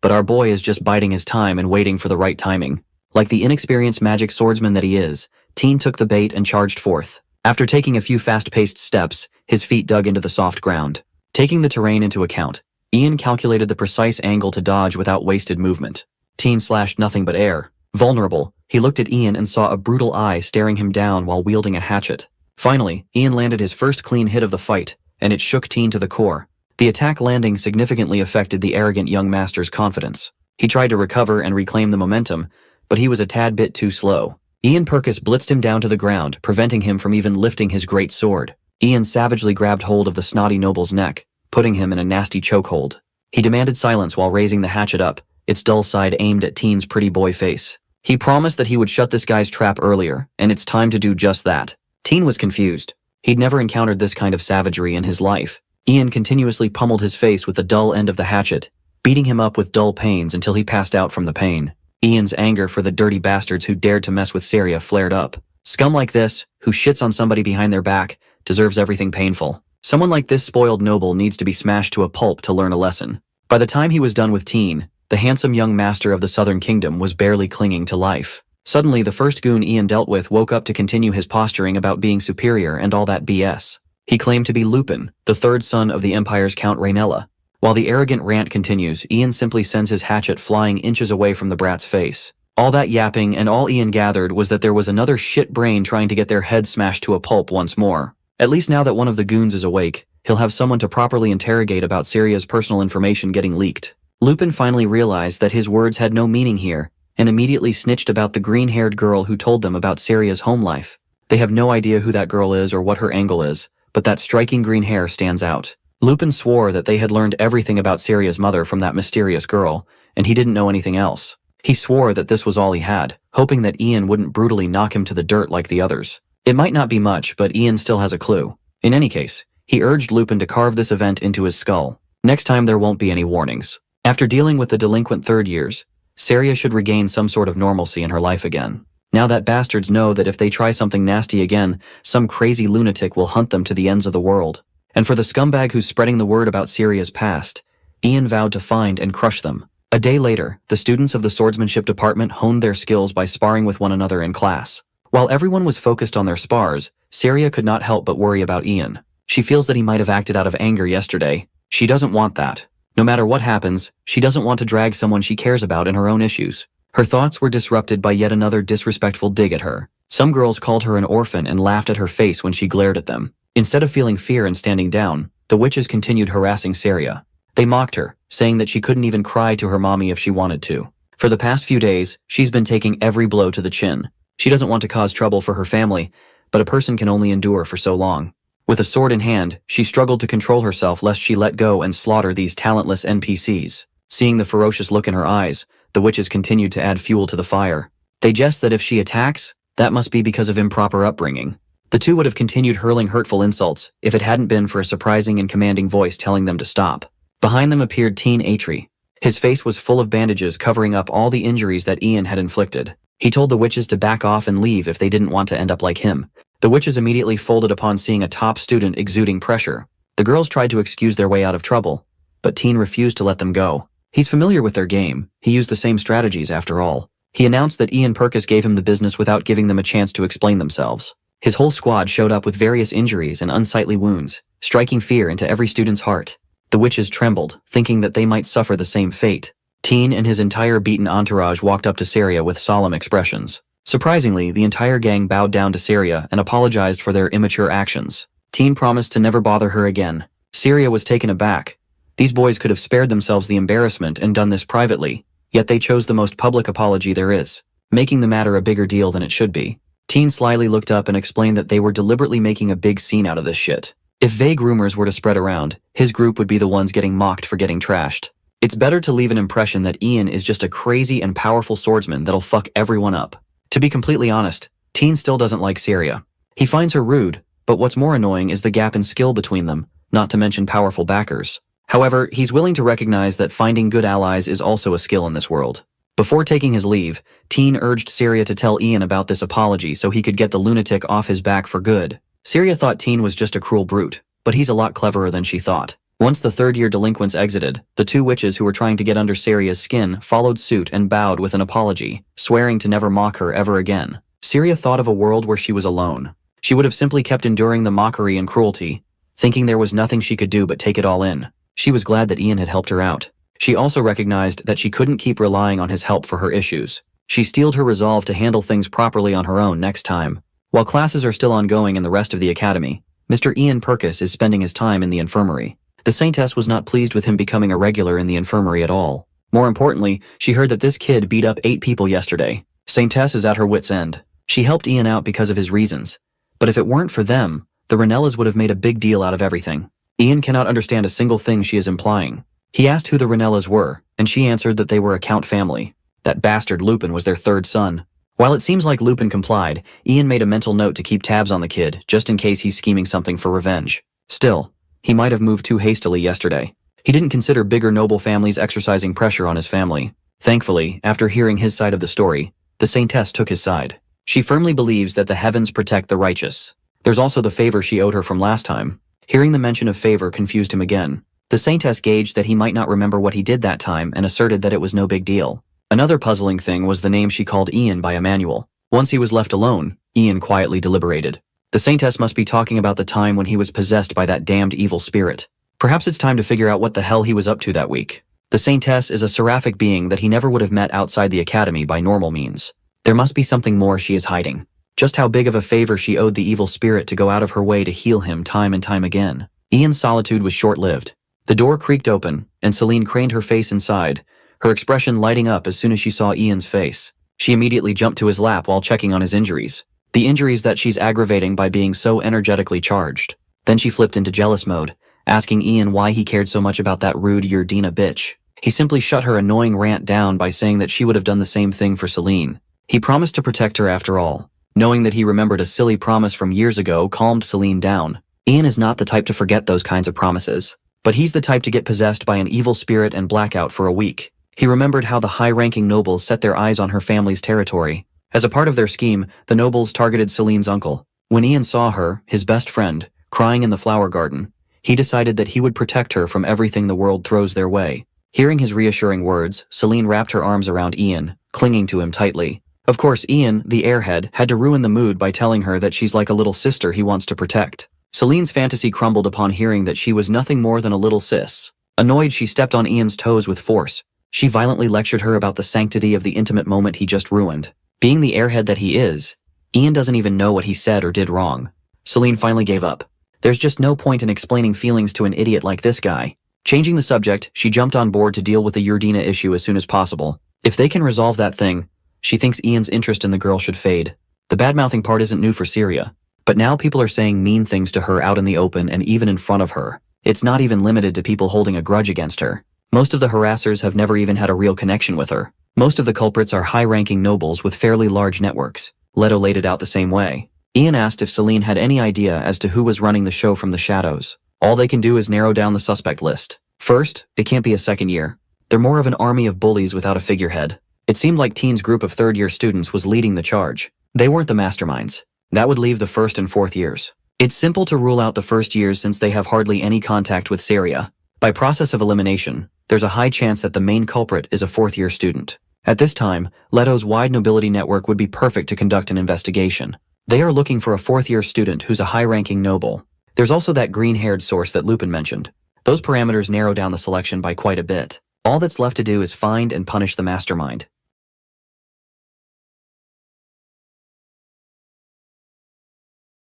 but our boy is just biding his time and waiting for the right timing. Like the inexperienced magic swordsman that he is, Teen took the bait and charged forth. After taking a few fast-paced steps, his feet dug into the soft ground. Taking the terrain into account, Ian calculated the precise angle to dodge without wasted movement. Teen slashed nothing but air. Vulnerable, he looked at Ian and saw a brutal eye staring him down while wielding a hatchet. Finally, Ian landed his first clean hit of the fight, and it shook Teen to the core. The attack landing significantly affected the arrogant young master's confidence. He tried to recover and reclaim the momentum, but he was a tad bit too slow. Ian Purkis blitzed him down to the ground, preventing him from even lifting his great sword. Ian savagely grabbed hold of the snotty noble's neck, putting him in a nasty chokehold. He demanded silence while raising the hatchet up, its dull side aimed at Teen's pretty boy face. He promised that he would shut this guy's trap earlier, and it's time to do just that. Teen was confused. He'd never encountered this kind of savagery in his life. Ian continuously pummeled his face with the dull end of the hatchet, beating him up with dull pains until he passed out from the pain. Ian's anger for the dirty bastards who dared to mess with Saria flared up. Scum like this, who shits on somebody behind their back, deserves everything painful. Someone like this spoiled noble needs to be smashed to a pulp to learn a lesson. By the time he was done with Teen, the handsome young master of the Southern Kingdom was barely clinging to life. Suddenly, the first goon Ian dealt with woke up to continue his posturing about being superior and all that BS. He claimed to be Lupin, the third son of the Empire's Count Raynella. While the arrogant rant continues, Ian simply sends his hatchet flying inches away from the brat's face. All that yapping and all Ian gathered was that there was another shit brain trying to get their head smashed to a pulp once more. At least now that one of the goons is awake, he'll have someone to properly interrogate about Saria's personal information getting leaked. Lupin finally realized that his words had no meaning here, and immediately snitched about the green-haired girl who told them about Saria's home life. They have no idea who that girl is or what her angle is, but that striking green hair stands out. Lupin swore that they had learned everything about Saria's mother from that mysterious girl, and he didn't know anything else. He swore that this was all he had, hoping that Ian wouldn't brutally knock him to the dirt like the others. It might not be much, but Ian still has a clue. In any case, he urged Lupin to carve this event into his skull. Next time there won't be any warnings. After dealing with the delinquent third years, Saria should regain some sort of normalcy in her life again. Now that bastards know that if they try something nasty again, some crazy lunatic will hunt them to the ends of the world. And for the scumbag who's spreading the word about Saria's past, Ian vowed to find and crush them. A day later, the students of the swordsmanship department honed their skills by sparring with one another in class. While everyone was focused on their spars, Saria could not help but worry about Ian. She feels that he might have acted out of anger yesterday. She doesn't want that. No matter what happens, she doesn't want to drag someone she cares about in her own issues. Her thoughts were disrupted by yet another disrespectful dig at her. Some girls called her an orphan and laughed at her face when she glared at them. Instead of feeling fear and standing down, the witches continued harassing Saria. They mocked her, saying that she couldn't even cry to her mommy if she wanted to. For the past few days, she's been taking every blow to the chin. She doesn't want to cause trouble for her family, but a person can only endure for so long. With a sword in hand, she struggled to control herself lest she let go and slaughter these talentless NPCs. Seeing the ferocious look in her eyes, the witches continued to add fuel to the fire. They jest that if she attacks, that must be because of improper upbringing. The two would have continued hurling hurtful insults if it hadn't been for a surprising and commanding voice telling them to stop. Behind them appeared Teen Atri. His face was full of bandages covering up all the injuries that Ian had inflicted. He told the witches to back off and leave if they didn't want to end up like him. The witches immediately folded upon seeing a top student exuding pressure. The girls tried to excuse their way out of trouble, but Teen refused to let them go. He's familiar with their game. He used the same strategies after all. He announced that Ian Purkis gave him the business without giving them a chance to explain themselves. His whole squad showed up with various injuries and unsightly wounds, striking fear into every student's heart. The witches trembled, thinking that they might suffer the same fate. Teen and his entire beaten entourage walked up to Saria with solemn expressions. Surprisingly, the entire gang bowed down to Saria and apologized for their immature actions. Teen promised to never bother her again. Saria was taken aback. These boys could have spared themselves the embarrassment and done this privately, yet they chose the most public apology there is, making the matter a bigger deal than it should be. Teen slyly looked up and explained that they were deliberately making a big scene out of this shit. If vague rumors were to spread around, his group would be the ones getting mocked for getting trashed. It's better to leave an impression that Ian is just a crazy and powerful swordsman that'll fuck everyone up. To be completely honest, Teen still doesn't like Syria. He finds her rude, but what's more annoying is the gap in skill between them, not to mention powerful backers. However, he's willing to recognize that finding good allies is also a skill in this world. Before taking his leave, Teen urged Syria to tell Ian about this apology so he could get the lunatic off his back for good. Syria thought Teen was just a cruel brute, but he's a lot cleverer than she thought. Once the third-year delinquents exited, the two witches who were trying to get under Syria's skin followed suit and bowed with an apology, swearing to never mock her ever again. Syria thought of a world where she was alone. She would have simply kept enduring the mockery and cruelty, thinking there was nothing she could do but take it all in. She was glad that Ian had helped her out. She also recognized that she couldn't keep relying on his help for her issues. She steeled her resolve to handle things properly on her own next time. While classes are still ongoing in the rest of the academy, Mr. Ian Purkis is spending his time in the infirmary. The Saintess was not pleased with him becoming a regular in the infirmary at all. More importantly, she heard that this kid beat up 8 people yesterday. Saintess is at her wit's end. She helped Ian out because of his reasons. But if it weren't for them, the Ranellas would have made a big deal out of everything. Ian cannot understand a single thing she is implying. He asked who the Ranellas were, and she answered that they were a Count family. That bastard Lupin was their third son. While it seems like Lupin complied, Ian made a mental note to keep tabs on the kid, just in case he's scheming something for revenge. Still, he might have moved too hastily yesterday. He didn't consider bigger noble families exercising pressure on his family. Thankfully, after hearing his side of the story, the Saintess took his side. She firmly believes that the heavens protect the righteous. There's also the favor she owed her from last time. Hearing the mention of favor confused him again. The Saintess gauged that he might not remember what he did that time and asserted that it was no big deal. Another puzzling thing was the name she called Ian by Emmanuel. Once he was left alone, Ian quietly deliberated. The Saintess must be talking about the time when he was possessed by that damned evil spirit. Perhaps it's time to figure out what the hell he was up to that week. The Saintess is a seraphic being that he never would have met outside the academy by normal means. There must be something more she is hiding. Just how big of a favor she owed the evil spirit to go out of her way to heal him time and time again. Ian's solitude was short-lived. The door creaked open, and Celine craned her face inside, her expression lighting up as soon as she saw Ian's face. She immediately jumped to his lap while checking on his injuries. The injuries that she's aggravating by being so energetically charged. Then she flipped into jealous mode, asking Ian why he cared so much about that rude Yerdina bitch. He simply shut her annoying rant down by saying that she would have done the same thing for Celine. He promised to protect her after all. Knowing that he remembered a silly promise from years ago calmed Celine down. Ian is not the type to forget those kinds of promises. But he's the type to get possessed by an evil spirit and blackout for a week. He remembered how the high-ranking nobles set their eyes on her family's territory. As a part of their scheme, the nobles targeted Celine's uncle. When Ian saw her, his best friend, crying in the flower garden, he decided that he would protect her from everything the world throws their way. Hearing his reassuring words, Celine wrapped her arms around Ian, clinging to him tightly. Of course, Ian, the airhead, had to ruin the mood by telling her that she's like a little sister he wants to protect. Celine's fantasy crumbled upon hearing that she was nothing more than a little sis. Annoyed, she stepped on Ian's toes with force. She violently lectured her about the sanctity of the intimate moment he just ruined. Being the airhead that he is, Ian doesn't even know what he said or did wrong. Celine finally gave up. There's just no point in explaining feelings to an idiot like this guy. Changing the subject, she jumped on board to deal with the Yerdina issue as soon as possible. If they can resolve that thing, she thinks Ian's interest in the girl should fade. The bad-mouthing part isn't new for Syria. But now people are saying mean things to her out in the open and even in front of her. It's not even limited to people holding a grudge against her. Most of the harassers have never even had a real connection with her. Most of the culprits are high-ranking nobles with fairly large networks. Leto laid it out the same way. Ian asked if Celine had any idea as to who was running the show from the shadows. All they can do is narrow down the suspect list. First, it can't be a second year. They're more of an army of bullies without a figurehead. It seemed like Teen's group of third-year students was leading the charge. They weren't the masterminds. That would leave the first and fourth years. It's simple to rule out the first years since they have hardly any contact with Syria. By process of elimination, there's a high chance that the main culprit is a fourth-year student. At this time, Leto's wide nobility network would be perfect to conduct an investigation. They are looking for a fourth-year student who's a high-ranking noble. There's also that green-haired source that Lupin mentioned. Those parameters narrow down the selection by quite a bit. All that's left to do is find and punish the mastermind.